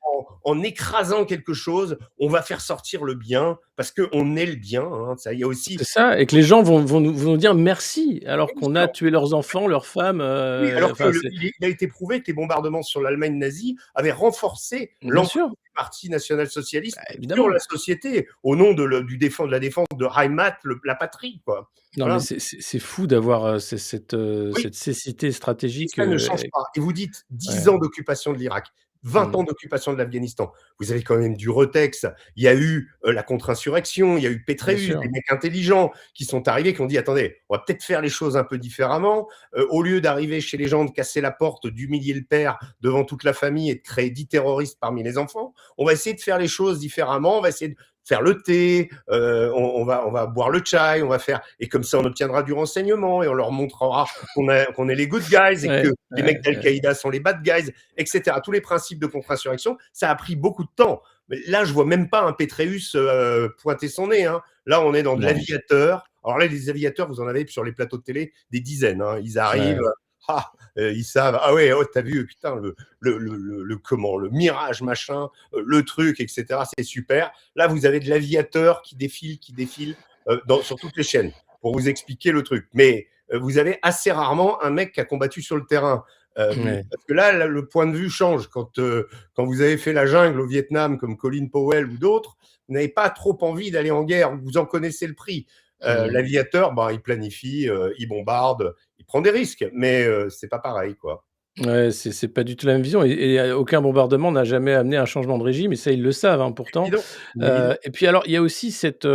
en écrasant quelque chose, on va faire sortir le bien, parce qu'on est le bien. Hein. Ça, il y a aussi, C'est ça et que les gens vont nous dire merci, alors bien qu'on a sûr, tué leurs enfants, leurs femmes, oui, alors que enfin c'est il a été prouvé que les bombardements sur l'Allemagne nazie avaient renforcé bien l'emprise sûr, du Parti national-socialiste bah, sur la évidemment. société, au nom de la défense de Heimat, la patrie, quoi. Non mais Voilà. c'est fou d'avoir, Oui. cette cécité Et stratégique, ça ne change pas. Et vous dites 10 ouais. ans d'occupation de l'Irak, 20 ans Mmh. d'occupation de l'Afghanistan. Vous avez quand même du Retex. Il y a eu la contre-insurrection, il y a eu Bien Pétréus, sûr. des mecs intelligents qui sont arrivés, qui ont dit attendez, on va peut-être faire les choses un peu différemment. Au lieu d'arriver chez les gens, de casser la porte, d'humilier le père devant toute la famille et de créer 10 terroristes parmi les enfants, on va essayer de faire les choses différemment. On va essayer de faire le thé, on va boire le chai, on va faire, et comme ça on obtiendra du renseignement et on leur montrera qu'on est les good guys et que Ouais, les mecs ouais, ouais. d'Al-Qaïda sont les bad guys, etc. Tous les principes de contre-insurrection, ça a pris beaucoup de temps. Mais là, je vois même pas un Pétréus pointer son nez. Hein. Là, on est dans de Non. l'aviateur. Alors là, les aviateurs, vous en avez sur les plateaux de télé des dizaines. Hein. Ils arrivent, Ouais. ils savent. Ah ouais, oh, t'as vu, putain, comment, le mirage, machin, le truc, etc. C'est super. Là, vous avez de l'aviateur qui défile sur toutes les chaînes pour vous expliquer le truc. Mais vous avez assez rarement un mec qui a combattu sur le terrain. Ouais. Parce que là, le point de vue change. Quand vous avez fait la jungle au Vietnam, comme Colin Powell ou d'autres, vous n'avez pas trop envie d'aller en guerre. Vous en connaissez le prix. Mmh. L'aviateur, bah, il planifie, il bombarde, il prend des risques, mais c'est pas pareil, quoi. Ouais, c'est pas du tout la même vision et aucun bombardement n'a jamais amené un changement de régime et ça, ils le savent, hein, pourtant. Évident, évident. Et puis alors, il y a aussi cette,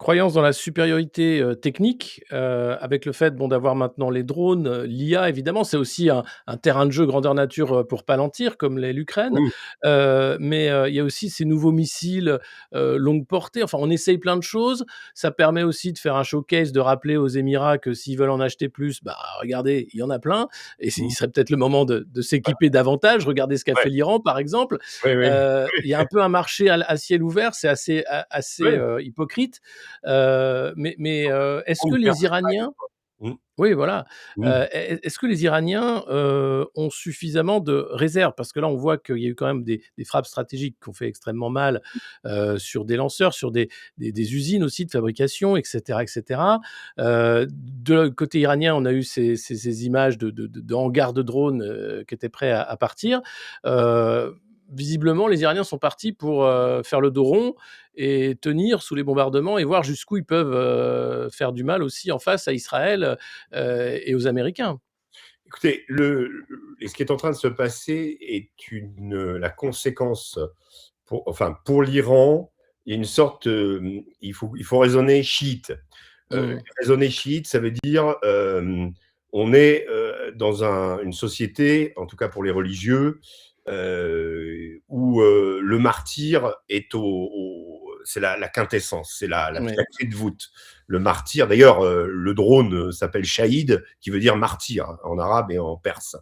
croyance dans la supériorité, technique, avec le fait, bon, d'avoir maintenant les drones, l'IA évidemment, c'est aussi un terrain de jeu grandeur nature, pour Palantir comme l'est l'Ukraine. Oui, Mais, il y a aussi ces nouveaux missiles, longue portée, enfin on essaye plein de choses. Ça permet aussi de faire un showcase, de rappeler aux Émirats que s'ils veulent en acheter plus, bah, regardez, il y en a plein. Et il mmh, serait peut-être le moment de s'équiper davantage. Regardez ce qu'a ouais, fait l'Iran, par exemple. ouais, ouais, Il y a un peu un marché à ciel ouvert, c'est assez, ouais. hypocrite. Est-ce que Une perte les de taille. Iraniens Mmh, oui, voilà. mmh, Est-ce que les Iraniens, ont suffisamment de réserves? Parce que là, on voit qu'il y a eu quand même des frappes stratégiques qui ont fait extrêmement mal, sur des lanceurs, sur des usines aussi de fabrication et cetera et cetera. De côté iranien, on a eu ces images de hangars de drones, qui étaient prêts à partir. Heu, Visiblement, les Iraniens sont partis pour, faire le dos rond et tenir sous les bombardements et voir jusqu'où ils peuvent, faire du mal aussi en face à Israël, et aux Américains. Écoutez, ce qui est en train de se passer est la conséquence pour l'Iran, il y a une sorte, il faut raisonner chiite. Mmh. Raisonner chiite, ça veut dire, on est, dans une société, en tout cas pour les religieux, où, le martyr est c'est la quintessence, c'est la Oui, clé de voûte. Le martyr, d'ailleurs, le drone s'appelle shahid, qui veut dire martyr, hein, en arabe et en perse.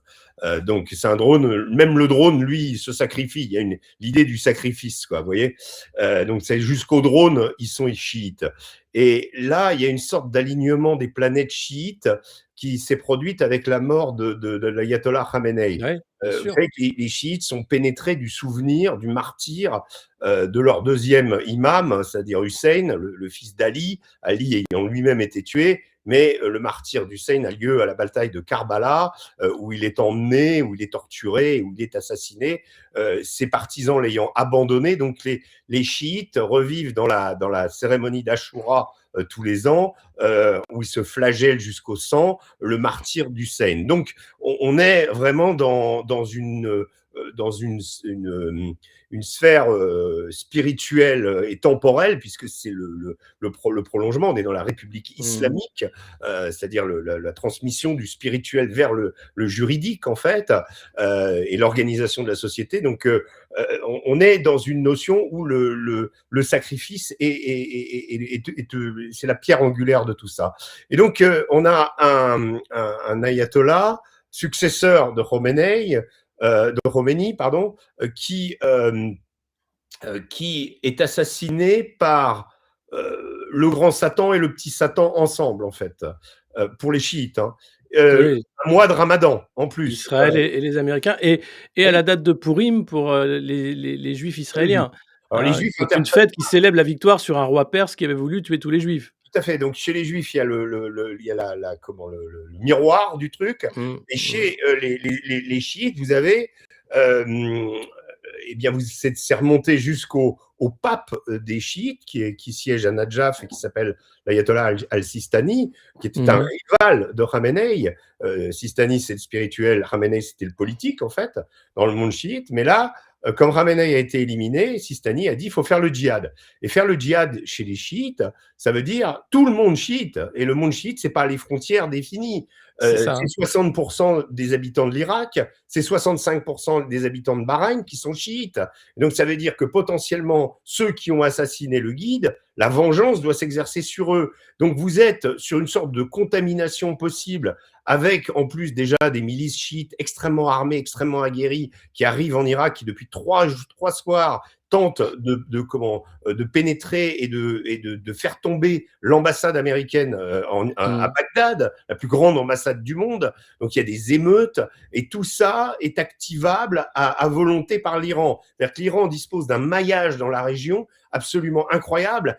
Donc c'est un drone, même le drone, lui, il se sacrifie. Il y a l'idée du sacrifice, quoi, vous voyez. Donc c'est jusqu'au drone, ils sont chiites. Et là, il y a une sorte d'alignement des planètes chiites qui s'est produite avec la mort de l'ayatollah Khamenei. ouais, bien Vous sûr. savez que les chiites sont pénétrés du souvenir, du martyr de leur deuxième imam, c'est-à-dire Hussein, le fils d'Ali, Ali ayant lui-même été tué, mais le martyr d'Hussein a lieu à la bataille de Karbala, où il est emmené, où il est torturé, où il est assassiné, ses partisans l'ayant abandonné. Donc les chiites revivent dans la cérémonie d'Ashura tous les ans, où ils se flagellent jusqu'au sang, le martyr d'Hussein. Donc on est vraiment dans une dans une sphère spirituelle et temporelle, puisque c'est le prolongement. On est dans la République Mmh. islamique, c'est-à-dire la transmission du spirituel vers le juridique, en fait, et l'organisation de la société. Donc, on est dans une notion où le sacrifice c'est la pierre angulaire de tout ça. Et donc, on a un ayatollah, successeur de Khomeini, pardon, qui est assassiné par le grand Satan et le petit Satan ensemble, en fait, pour les chiites. Hein. Oui, Un mois de Ramadan, en plus. Israël et les Américains et à Oui, la date de Pourim pour, les Juifs les Juifs. israéliens, Alors, les hein, Juifs qui est une interprètent fête qui célèbre la victoire sur un roi perse qui avait voulu tuer tous les Juifs. tout à fait. Donc, chez les Juifs, il y a il y a le miroir du truc. Mmh, Et mmh, chez les chiites, vous avez euh, eh bien, c'est remonté jusqu'au pape des chiites qui siège à Nadjaf et qui s'appelle l'ayatollah al-Sistani, qui était un mmh. rival de Khamenei. Sistani, c'est le spirituel, Khamenei, c'était le politique, en fait, dans le monde chiite. Mais là, comme Khamenei a été éliminé, Sistani a dit il faut faire le djihad. Et faire le djihad chez les chiites, ça veut dire tout le monde chiite. Et le monde chiite, c'est pas les frontières définies. C'est ça, C'est hein. 60% des habitants de l'Irak, c'est 65% des habitants de Bahreïn qui sont chiites. Donc ça veut dire que potentiellement, ceux qui ont assassiné le guide, la vengeance doit s'exercer sur eux. Donc vous êtes sur une sorte de contamination possible, avec en plus déjà des milices chiites extrêmement armées, extrêmement aguerries, qui arrivent en Irak, qui depuis trois soirs tentent de pénétrer et de faire tomber l'ambassade américaine à Mmh. Bagdad, la plus grande ambassade du monde. Donc il y a des émeutes et tout ça est activable à volonté par l'Iran. C'est-à-dire que l'Iran dispose d'un maillage dans la région absolument incroyable,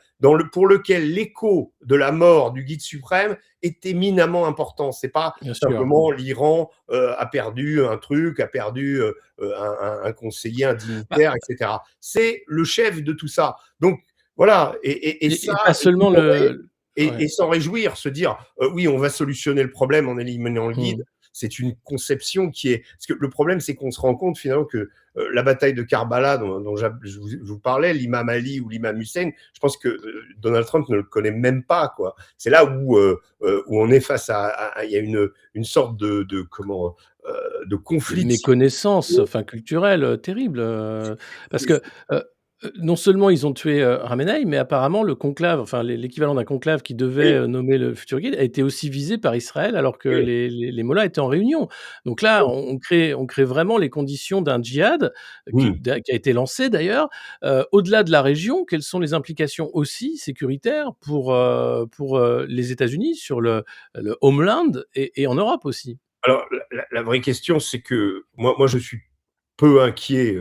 pour lequel l'écho de la mort du guide suprême est éminemment important. C'est pas Bien sûr. simplement l'Iran a perdu un truc, a perdu un conseiller, un Bah, dignitaire, etc. C'est le chef de tout ça. Donc voilà, et ça, et pas seulement le et ouais. s'en réjouir, se dire oui, on va solutionner le problème en éliminant le guide. Mmh. C'est une conception qui est. Parce que le problème, c'est qu'on se rend compte finalement que la bataille de Karbala, dont je vous parlais, l'imam Ali ou l'imam Hussein, je pense que Donald Trump ne le connaît même pas, quoi. C'est là où on est face il y a une sorte de De conflit de méconnaissance, civilité. enfin culturelle, terrible, parce que, non seulement ils ont tué, Khamenei, mais apparemment le conclave, enfin l'équivalent d'un conclave qui devait, Oui, nommer le futur guide a été aussi visé par Israël alors que oui, les mollahs étaient en réunion. Donc là, oui. on crée vraiment les conditions d'un djihad, Mmh. qui a été lancé d'ailleurs, au-delà de la région. Quelles sont les implications aussi sécuritaires pour les États-Unis sur le homeland et en Europe aussi? Alors, la vraie question, c'est que moi, je suis peu inquiet.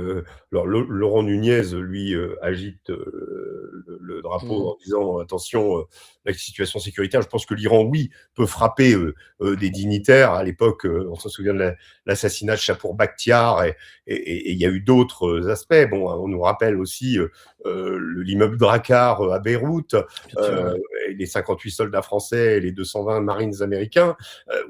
Alors, Laurent Nunez, lui, agite le drapeau Mmh. en disant attention, la situation sécuritaire. Je pense que l'Iran, oui, peut frapper des dignitaires. À l'époque, on se souvient de l'assassinat de Chapour Bakhtiar et il y a eu d'autres aspects. Bon, on nous rappelle aussi l'immeuble Drakkar à Beyrouth, Bien sûr, ouais. et les 58 soldats français et les 220 marines américains.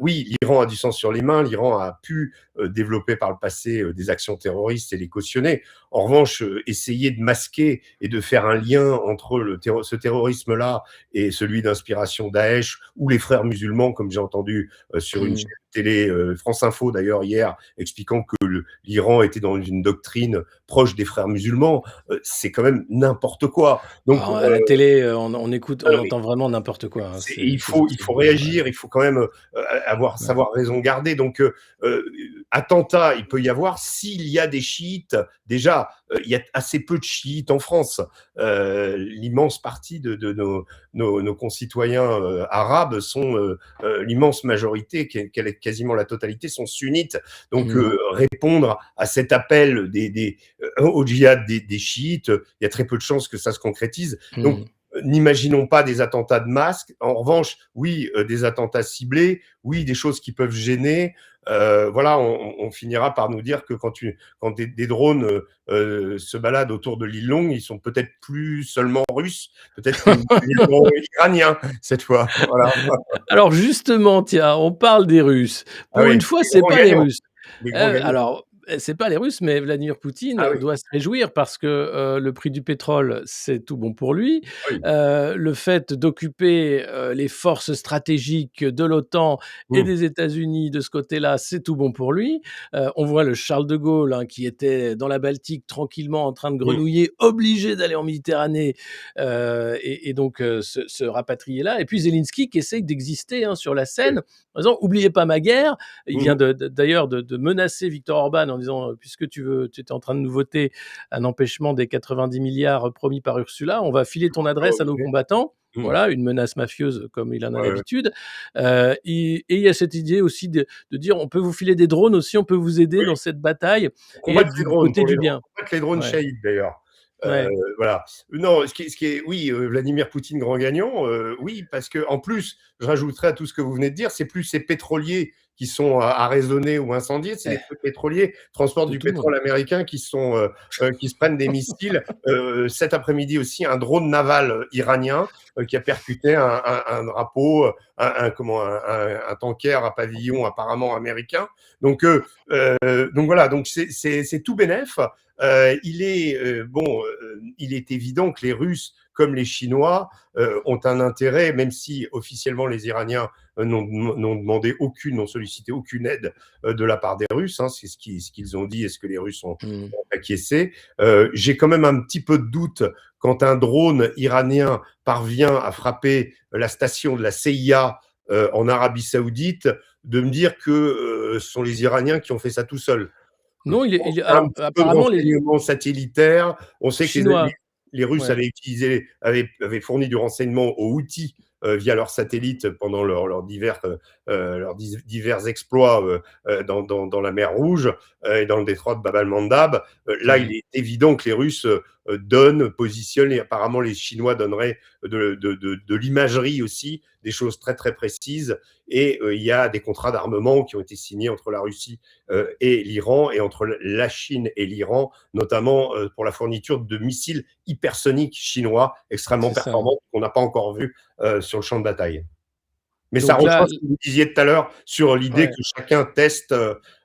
Oui, l'Iran a du sang sur les mains, l'Iran a pu développer par le passé des actions terroristes et les cautionner. En revanche, essayer de masquer et de faire un lien entre ce terrorisme-là et celui d'inspiration Daesh ou les frères musulmans, comme j'ai entendu sur une chaîne Mmh. télé, France Info d'ailleurs hier, expliquant que l'Iran était dans une doctrine proche des frères musulmans, c'est quand même n'importe quoi. Donc, Alors, à la télé, on écoute, on non, mais entend vraiment n'importe quoi, hein, il c'est faut ouais, réagir, il faut quand même ouais. savoir raison garder. Donc, attentat, il peut y avoir s'il y a des chiites. Déjà, il y a assez peu de chiites en France. L'immense partie de nos concitoyens arabes sont l'immense majorité, quasiment la totalité, sont sunnites. Donc, Mmh. répondre à cet appel au djihad des chiites, il y a très peu de chances que ça se concrétise. Donc, Mmh. n'imaginons pas des attentats de masques. En revanche, oui, des attentats ciblés, oui, des choses qui peuvent gêner. Voilà, on finira par nous dire que quand des drones se baladent autour de l'île Longue, ils sont peut-être plus seulement russes, peut-être qu'ils sont iraniens cette fois. Voilà. Alors justement, tiens, on parle des Russes. Ah Pour oui, une fois, les c'est grands pas les gagnants, Russes. les grands gagnants. Alors, c'est pas les Russes, mais Vladimir Ah Poutine oui, doit se réjouir parce que, le prix du pétrole, c'est tout bon pour lui. oui. Le fait d'occuper, les forces stratégiques de l'OTAN et Mmh. des États-Unis de ce côté-là, c'est tout bon pour lui. On voit le Charles de Gaulle, hein, qui était dans la Baltique tranquillement en train de Mmh. grenouiller, obligé d'aller en Méditerranée, et donc se rapatrier là et puis Zelensky qui essaye d'exister, hein, sur la Oui. scène en disant: «Oubliez pas ma guerre». Il Mmh vient mh. d'ailleurs de menacer Viktor Orban en disant: «Puisque tu étais en train de nous voter un empêchement des 90 milliards promis par Ursula, on va filer ton adresse à nos combattants». Mmh. Voilà, une menace mafieuse comme il en a Ouais, ouais. l'habitude. Et il y a cette idée aussi de dire: «On peut vous filer des drones aussi, on peut vous aider Oui, dans cette bataille pour et être combattre les du drones, côté du bien». pour combattre les drones Ouais, shahid d'ailleurs. Heu, ouais. voilà. Non, ce qui est oui, Vladimir Poutine grand gagnant, oui, parce qu'en plus, je rajouterais à tout ce que vous venez de dire, c'est plus ces pétroliers qui sont arraisonnés ou incendiés, c'est les Eh, pétroliers transportent de du tout le monde. pétrole américain qui se prennent des missiles. Cet après-midi aussi, un drone naval iranien, qui a percuté un drapeau, un tanker à pavillon apparemment américain. Donc donc voilà, donc c'est tout bénef. Il est évident que les Russes, comme les Chinois, ont un intérêt, même si officiellement les Iraniens n'ont demandé aucune, n'ont sollicité aucune aide de la part des Russes. Hein, c'est ce qu'ils ont dit et ce que les Russes Mmh. ont acquiescé. J'ai quand même un petit peu de doute quand un drone iranien parvient à frapper la station de la CIA en Arabie Saoudite, de me dire que ce sont les Iraniens qui ont fait ça tout seuls. Non, On il est a un alors petit peu de apparemment les renseignements satellitaires. On sait que Chinois, les Russes ouais. avaient fourni du renseignement aux Houthis via leurs satellites pendant divers exploits dans la mer Rouge et dans le détroit de Bab el-Mandab. Là, il Mmh. est évident que les Russes positionnent, et apparemment les Chinois donneraient de l'imagerie aussi, des choses très très précises. Et il y a des contrats d'armement qui ont été signés entre la Russie et l'Iran, et entre la Chine et l'Iran, notamment pour la fourniture de missiles hypersoniques chinois extrêmement C'est ça. performants qu'on n'a pas encore vus sur le champ de bataille. Mais ça Donc là rejoint ce que vous disiez tout à l'heure sur l'idée ouais. que chacun teste,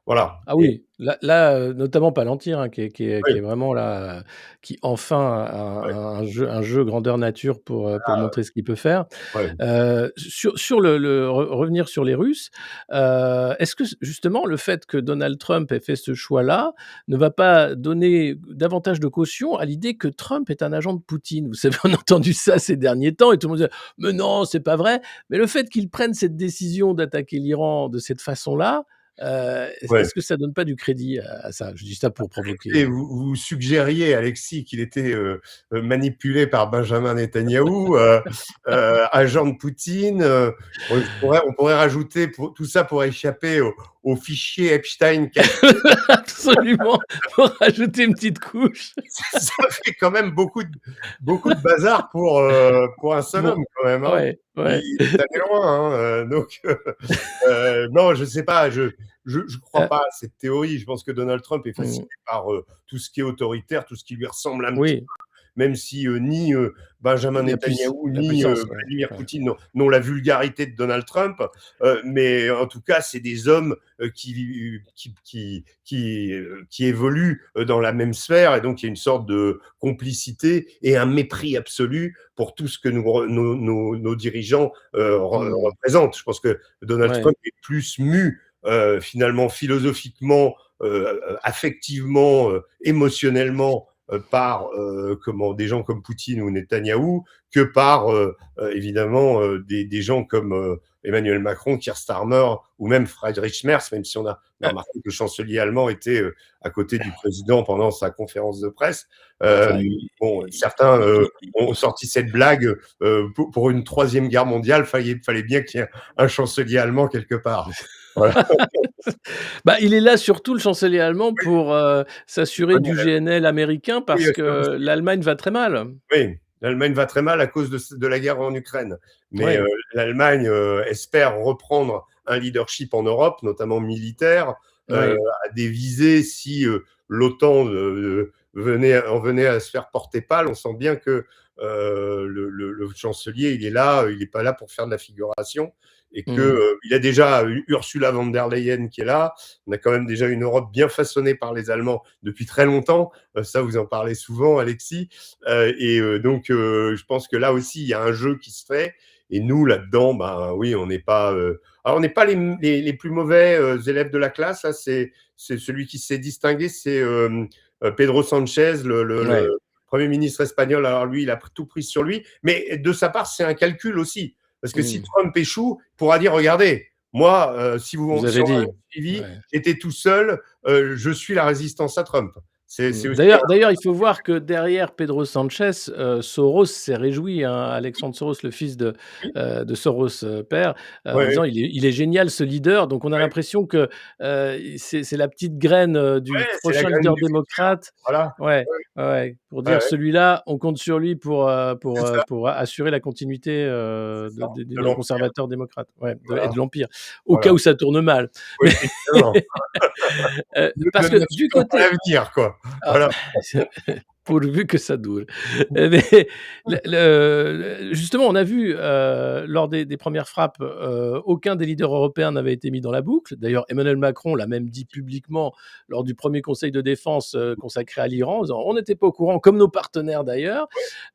voilà. Ah Et oui, là, notamment Palantir, hein, qui est oui, vraiment là, qui enfin a ouais, un jeu grandeur nature pour montrer ce qu'il peut faire. ouais. Sur le revenir sur les Russes, est-ce que justement le fait que Donald Trump ait fait ce choix-là ne va pas donner davantage de caution à l'idée que Trump est un agent de Poutine? Vous savez, on a entendu ça ces derniers temps et tout le monde disait: «Mais non, c'est pas vrai». Mais le fait qu'il prenne cette décision d'attaquer l'Iran de cette façon-là, Ouais. est-ce que ça donne pas du crédit à ça? Je dis ça pour provoquer, Et vous suggériez, Alexis, qu'il était manipulé par Benjamin Netanyahou, agent de Poutine. On pourrait rajouter tout ça pour échapper au fichier Epstein caché. absolument, pour rajouter une petite couche. Ça fait quand même beaucoup de bazar pour un seul Bon, homme quand même. Hein. ouais, ouais. Il est allé loin. Hein, donc non, je sais pas. Je crois Heu, pas à cette théorie. Je pense que Donald Trump est mmh, fasciné par tout ce qui est autoritaire, tout ce qui lui ressemble un petit oui, peu, même si ni Benjamin Netanyahou la ni puissance, ouais, Vladimir ouais. Poutine n'ont la vulgarité de Donald Trump. Mais en tout cas, c'est des hommes qui évoluent dans la même sphère, et donc il y a une sorte de complicité et un mépris absolu pour tout ce que nos dirigeants Mmh, représentent. Je pense que Donald ouais. Trump est plus mu finalement philosophiquement, affectivement, émotionnellement par des gens comme Poutine ou Netanyahou, que par évidemment des gens comme Emmanuel Macron, Keir Starmer ou même Friedrich Merz, même si on a Heu, remarqué que le chancelier allemand était à côté du président pendant sa conférence de presse. enfin, Bon, certains ont il sorti cette blague pour une troisième guerre mondiale, fallait bien qu'il y ait un chancelier allemand quelque part. Voilà. bah, il est là surtout le chancelier allemand pour, s'assurer du GNL américain Oui, parce ça que aussi. l'Allemagne va très mal. Oui, l'Allemagne va très mal à cause de la guerre en Ukraine. Mais Ouais, l'Allemagne espère reprendre un leadership en Europe, notamment militaire, ouais, à des visées si l'OTAN en venait à se faire porter pâle. On sent bien que le chancelier, il est là, il n'est pas là pour faire de la figuration, et que Mmh. il a déjà Ursula von der Leyen qui est là. On a quand même déjà une Europe bien façonnée par les Allemands depuis très longtemps. Ça, vous en parlez souvent, Alexis. Donc, je pense que là aussi, il y a un jeu qui se fait. Et nous, là-dedans, ben oui, on n'est pas. Alors, on n'est pas les plus mauvais élèves de la classe. Là, c'est celui qui s'est distingué, c'est Pedro Sanchez, Ouais. le Premier ministre espagnol. Alors lui, il a tout pris sur lui. Mais de sa part, c'est un calcul aussi. Parce que si Mmh. Trump échoue, il pourra dire, regardez, moi, Vous si avez on m'avait dit. suivi, Ouais. j'étais tout seul, je suis la résistance à Trump. C'est aussi D'ailleurs, il faut voir que derrière Pedro Sanchez, Soros s'est réjoui, hein, Alexandre Soros, le fils oui, de Soros, père, en ouais, disant: «Il est génial ce leader». Donc on a ouais, l'impression que, c'est la petite graine, du ouais, c'est la prochain graine leader du futur. démocrate. Voilà. Ouais, Ouais, ouais, ouais, pour ouais, dire: ouais, «Celui-là, on compte sur lui c'est ça, pour assurer la continuité, c'est ça, de des l'empire. conservateurs démocrates». Ouais, et Voilà, de l'empire, au cas voilà. où ça tourne mal. Oui, évidemment. Parce que du N'affectons pas côté l'avenir, quoi. ah, Voilà. pourvu que ça dure. Mais justement, on a vu, lors des 1res frappes, aucun des leaders européens n'avait été mis dans la boucle. D'ailleurs, Emmanuel Macron l'a même dit publiquement lors du 1er conseil de défense, consacré à l'Iran, en disant: «On n'était pas au courant», comme nos partenaires d'ailleurs.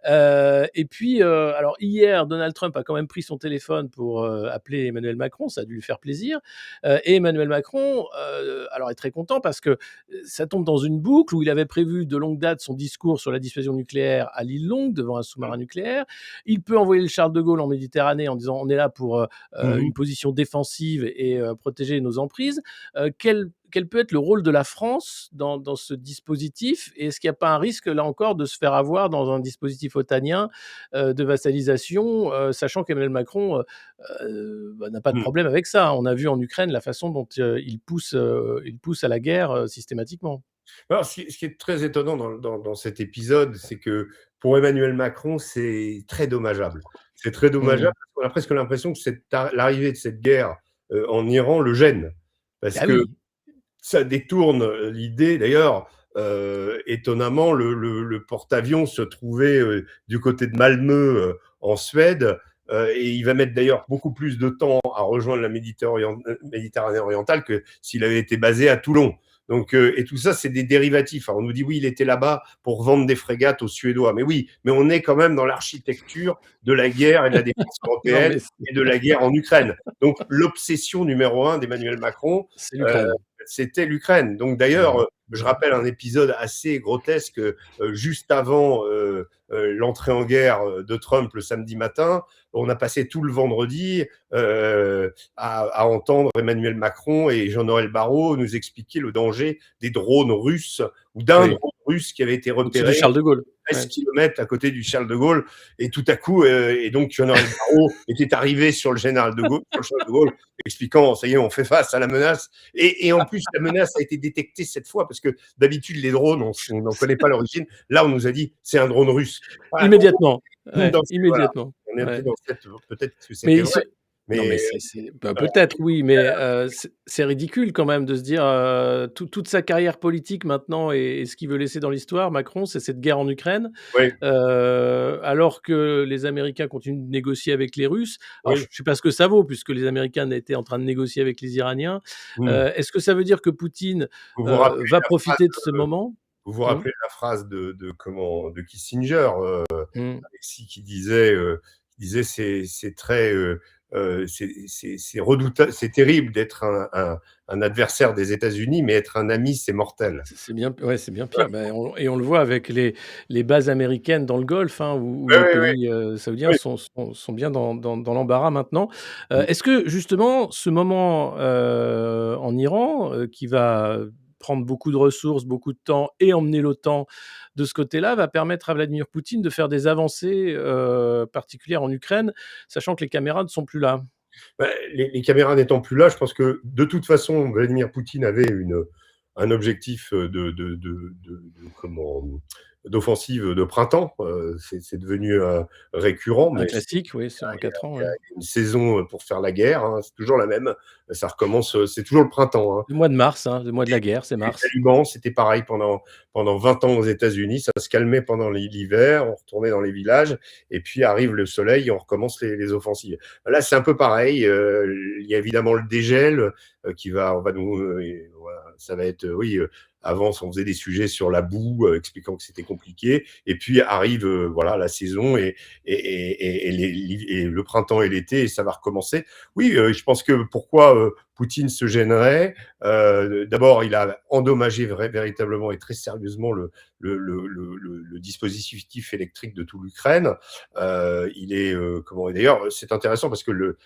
Et puis, alors hier, Donald Trump a quand même pris son téléphone pour, appeler Emmanuel Macron, ça a dû lui faire plaisir. Et Emmanuel Macron, alors est très content parce que, ça tombe dans une boucle où il avait prévu de longue date son discours sur la dissuasion nucléaire à l'île Longue, devant un Mmh. sous-marin nucléaire. Il peut envoyer le Charles de Gaulle en Méditerranée en disant: «On est là pour, Mmh mh. une position défensive et protéger nos emprises». Quel peut être le rôle de la France dans ce dispositif? Et est-ce qu'il n'y a pas un risque, là encore, de se faire avoir dans un dispositif otanien, de vassalisation, sachant qu'Emmanuel Macron, n'a pas de Mmh. problème avec ça, hein. On a vu en Ukraine la façon dont, il pousse à la guerre, systématiquement. Alors, ce qui est très étonnant dans cet épisode, c'est que pour Emmanuel Macron, c'est très dommageable. C'est très Mmh. dommageable parce qu'on a presque l'impression que l'arrivée de cette guerre, en Iran le gêne. Parce Ah que oui, ça détourne, l'idée d'ailleurs, étonnamment, le porte-avions se trouvait, du côté de Malmö, en Suède, et il va mettre d'ailleurs beaucoup plus de temps à rejoindre la Méditerranée orientale que s'il avait été basé à Toulon. Donc, et tout ça, c'est des dérivatifs. Alors, on nous dit: «Oui, il était là-bas pour vendre des frégates aux Suédois». Mais oui, mais on est quand même dans l'architecture de la guerre et de la défense non européenne mais et de la guerre en Ukraine. Donc l'obsession numéro un d'Emmanuel Macron, c'est heu l'Ukraine. c'était l'Ukraine. Donc d'ailleurs, Mmh. je Mmh. rappelle un épisode assez grotesque, juste avant l'entrée en guerre de Trump le samedi matin. On a passé tout le vendredi à entendre Emmanuel Macron et Jean-Noël Barrot nous expliquer le danger des drones russes ou d'un Oui, drone russe qui avait été au-dessus du repéré Charles de Gaulle. 13 Ouais. kilomètres à côté du Charles de Gaulle. Et tout à coup, et donc Jean-Noël Barrot était arrivé sur le général de Gaulle, sur le Charles de Gaulle, expliquant, ça y est, on fait face à la menace. Et en plus, la menace a été détectée cette fois, parce que d'habitude, les drones, on n'en connaît pas l'origine. Là, on nous a dit, c'est un drone russe. Voilà, Immédiatement, on, ouais, voilà, immédiatement, on est un peu ouais. dans cette, peut-être que Mais c'était il vrai, se non, mais mais c'est bah, voilà. peut-être oui, mais c'est ridicule quand même de se dire, toute sa carrière politique maintenant et ce qu'il veut laisser dans l'histoire, Macron, c'est cette guerre en Ukraine, Oui, alors que les Américains continuent de négocier avec les Russes. Alors je oui. ne sais pas ce que ça vaut puisque les Américains étaient en train de négocier avec les Iraniens. Mmh. Est-ce que ça veut dire que Poutine, Vous vous rappelez va la profiter de phrase, ce moment? vous vous Mmh, rappelez la phrase de comment, de Kissinger, mmh. Alexis, qui disait c'est très c'est redoutable, c'est terrible d'être un adversaire des États-Unis, mais être un ami, c'est mortel. C'est bien ouais, c'est bien Voilà. pire. Ben, on le voit avec les bases américaines dans le Golfe, hein, où Oui, les oui, oui, pays, saoudiens oui. sont bien dans l'embarras maintenant. Mmh. Est-ce que justement ce moment, en Iran, qui va prendre beaucoup de ressources, beaucoup de temps et emmener l'OTAN de ce côté-là, va permettre à Vladimir Poutine de faire des avancées, particulières en Ukraine, sachant que les caméras ne sont plus là? Bah, les caméras n'étant plus là, je pense que de toute façon, Vladimir Poutine avait un objectif comment d'offensive de printemps. C'est devenu récurrent, Un mais classique, oui, c'est en 4 ans, il y a ouais. une saison pour faire la guerre, hein, c'est toujours la même. Ça recommence, c'est toujours le printemps, hein. Le mois de mars, hein, le mois de la guerre, c'est Les mars. talibans, c'était pareil pendant 20 ans aux États-Unis. Ça se calmait pendant l'hiver, on retournait dans les villages, et puis arrive le soleil et on recommence les offensives. Là, c'est un peu pareil. Il y a évidemment le dégel on va nous, voilà, ça va être, oui. Avant, on faisait des sujets sur la boue, expliquant que c'était compliqué. Et puis arrive, voilà, la saison et le printemps et l'été, et ça va recommencer. Oui, je pense que pourquoi Poutine se gênerait. D'abord, il a endommagé véritablement et très sérieusement le dispositif électrique de toute l'Ukraine. Il est comment et d'ailleurs, c'est intéressant parce que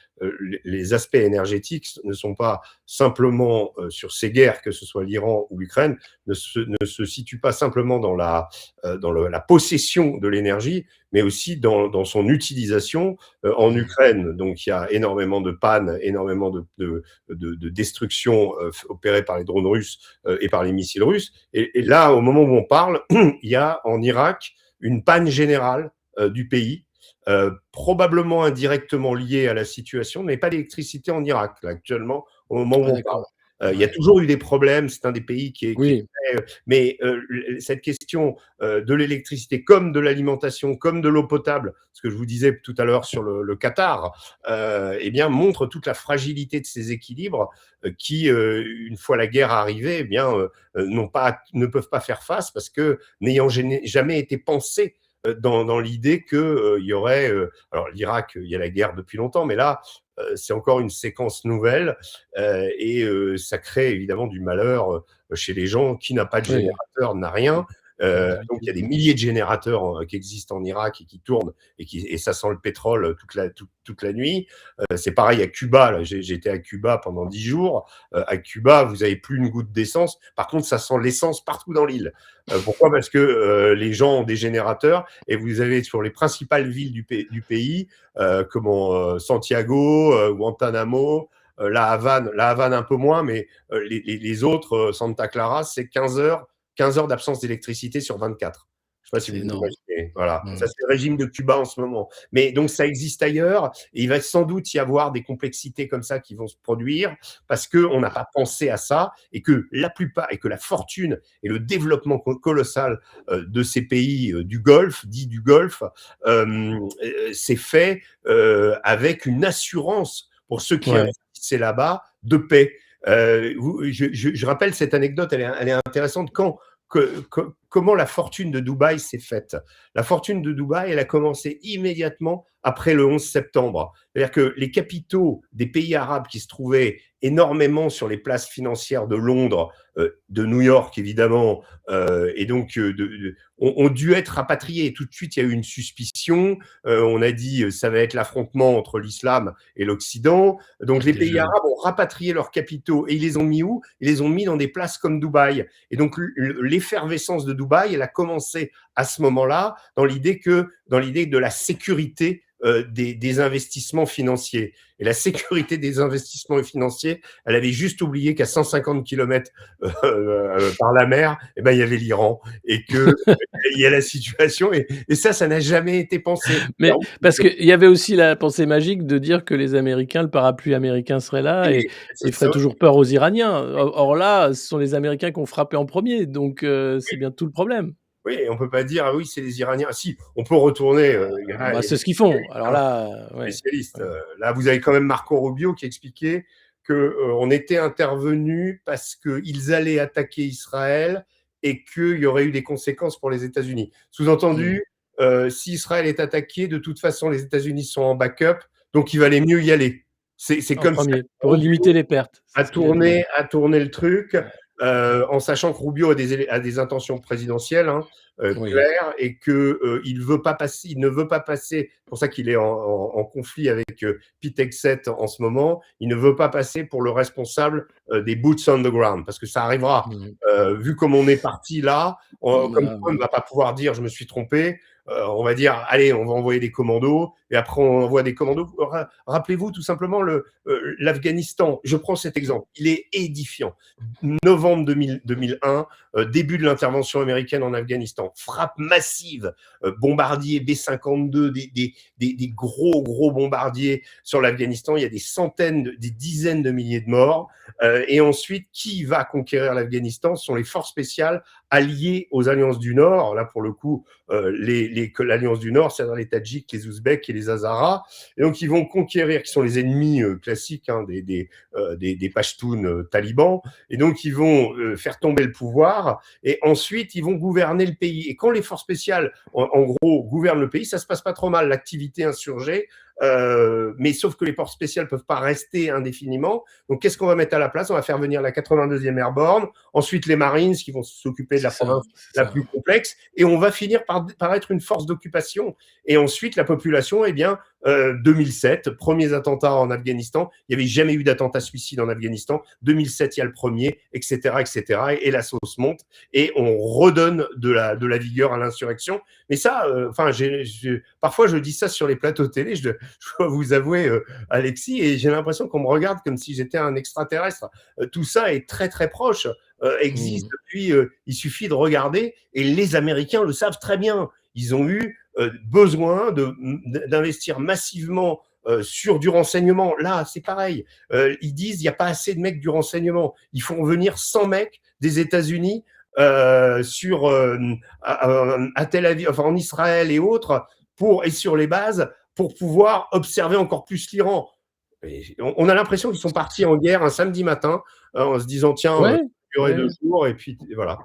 les aspects énergétiques ne sont pas simplement sur ces guerres, que ce soit l'Iran ou l'Ukraine, ne se situent pas simplement la possession de l'énergie, mais aussi dans son utilisation. En Mmh. Ukraine, donc il y a énormément de pannes, énormément de destruction opérée par les drones russes et par les missiles russes. Et là, au moment où on parle, il y a en Irak une panne générale du pays, probablement indirectement liée à la situation, mais pas d'électricité en Irak, là, actuellement, au moment Ah où on parle. d'accord. Il y a Ouais. toujours eu des problèmes, c'est un des pays qui est Oui, mais cette question de l'électricité, comme de l'alimentation, comme de l'eau potable, ce que je vous disais tout à l'heure sur le Qatar, eh bien, montre toute la fragilité de ces équilibres qui, une fois la guerre arrivée, eh bien, ne peuvent pas faire face parce que n'ayant jamais été pensé dans l'idée que il y aurait, alors l'Irak, il y a la guerre depuis longtemps, mais là, c'est encore une séquence nouvelle et ça crée évidemment du malheur chez les gens. Qui n'a pas de oui, générateur n'a rien. Donc il y a des d'invisibilité. milliers de générateurs qui existent en Irak et qui tournent et ça sent le pétrole toute la nuit. C'est pareil à Cuba. Là, j'étais à Cuba pendant 10 jours. À Cuba, vous avez plus une goutte d'essence. Par contre, ça sent l'essence partout dans l'île. Pourquoi? Parce que les gens ont des générateurs et vous avez sur les principales villes du pays, Santiago, Guantanamo, la Havane un peu moins, mais les autres, Santa Clara, c'est 15 heures d'absence d'électricité sur 24. Je ne sais pas si C'est vous énorme. imaginez. Voilà, Mmh. ça c'est le régime de Cuba en ce moment. Mais donc ça existe ailleurs et il va sans doute y avoir des complexités comme ça qui vont se produire parce qu'on n'a pas pensé à ça et que la plupart et que la fortune et le développement colossal de ces pays du Golfe, dit du Golfe, c'est fait avec une assurance pour ceux qui Ouais, investissaient là-bas de paix. Je rappelle cette anecdote, elle est intéressante. Comment la fortune de Dubaï s'est faite? La fortune de Dubaï, elle a commencé immédiatement après le 11 septembre. C'est-à-dire que les capitaux des pays arabes qui se trouvaient énormément sur les places financières de Londres, de New York évidemment, et donc ont dû être rapatriés. Tout de suite, il y a eu une suspicion. On a dit ça va être l'affrontement entre l'islam et l'Occident. Donc les pays déjà. arabes ont rapatrié leurs capitaux et ils les ont mis où? Ils les ont mis dans des places comme Dubaï. Et donc l'effervescence de Dubaï, elle a commencé à ce moment-là dans l'idée de la sécurité des investissements financiers. Et la sécurité des investissements financiers, elle avait juste oublié qu'à 150 km par la mer, eh ben, il y avait l'Iran et que il y a la situation et ça n'a jamais été pensé. Mais parce qu'il y avait aussi la pensée magique de dire que les Américains, le parapluie américain serait là Et et c'est ferait ça. toujours peur aux Iraniens. Or là, ce sont les Américains qui ont frappé en premier, donc c'est bien tout le problème. Oui, on peut pas dire: «Ah oui, c'est les Iraniens». Si, on peut retourner, Bah, il y a des c'est ce qu'ils font. Alors là, ouais, spécialistes. ouais. Là, vous avez quand même Marco Rubio qui expliquait qu'on était intervenu parce qu'ils allaient attaquer Israël et qu'il y aurait eu des conséquences pour les États-Unis. Mmh. Sous-entendu, si Israël est attaqué, de toute façon, les États-Unis sont en backup, donc il valait mieux y aller. C'est En comme ça premier, que pour Rubio limiter les pertes, c'est ce qu'il a dit, ouais. à tourner le truc, Ouais. en sachant que Rubio a des intentions présidentielles, hein, Oui. claires, et que il ne veut pas passer. C'est pour ça qu'il est en conflit avec Pete Hegseth en ce moment. Il ne veut pas passer pour le responsable des boots on the ground, parce que ça arrivera. Mmh. Vu comme on est parti là, On comme a Trump ne va pas pouvoir dire je me suis trompé. on va dire, allez, on va envoyer des commandos, et après on envoie des commandos. Rappelez-vous tout simplement l'Afghanistan. Je prends cet exemple, il est édifiant. Novembre 2001, début de l'intervention américaine en Afghanistan, frappe massive, bombardiers B-52, des gros bombardiers sur l'Afghanistan. Il y a des centaines, des dizaines de milliers de morts. Et ensuite, qui va conquérir l'Afghanistan? Ce sont les forces spéciales alliées aux alliances du Nord. Là, pour le coup, l'alliance du Nord, c'est-à-dire les Tadjiks, les Ouzbeks et les Hazaras. Et donc, ils vont conquérir, qui sont les ennemis classiques des Pashtuns talibans. Et donc, ils vont faire tomber le pouvoir. Et ensuite, ils vont gouverner le pays. Et quand les forces spéciales, en gros, gouvernent le pays, ça se passe pas trop mal. L'activité insurgée, mais sauf que les forces spéciales peuvent pas rester indéfiniment. Donc, qu'est-ce qu'on va mettre à la place? On va faire venir la 82e Airborne, ensuite les Marines qui vont s'occuper de la province c'est la ça. plus complexe, et on va finir par être une force d'occupation. Et ensuite, la population, eh bien, 2007, premiers attentats en Afghanistan. Il n'y avait jamais eu d'attentat suicide en Afghanistan. 2007, il y a le premier, etc., etc. Et la sauce monte, et on redonne de la vigueur à l'insurrection. Mais ça, enfin, parfois je dis ça sur les plateaux télé. Je dois vous avouer, Alexis, et j'ai l'impression qu'on me regarde comme si j'étais un extraterrestre. Tout ça est très très proche, existe Mmh. depuis, il suffit de regarder, et les Américains le savent très bien. Ils ont eu besoin d'investir massivement sur du renseignement. Là, c'est pareil. Ils disent il n'y a pas assez de mecs du renseignement. Ils font venir 100 mecs des États-Unis à Tel Aviv, enfin en Israël et autres, et sur les bases, pour pouvoir observer encore plus l'Iran. On a l'impression qu'ils sont partis en guerre un samedi matin, en se disant tiens, Ouais, durer ouais. 2 jours, et puis voilà.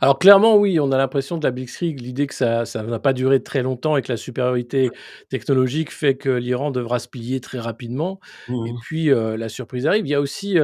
Alors clairement, oui, on a l'impression de la Blitzkrieg, l'idée que ça va pas durer très longtemps et que la supériorité technologique fait que l'Iran devra se plier très rapidement et Mmh. puis, la surprise arrive. Il y a aussi,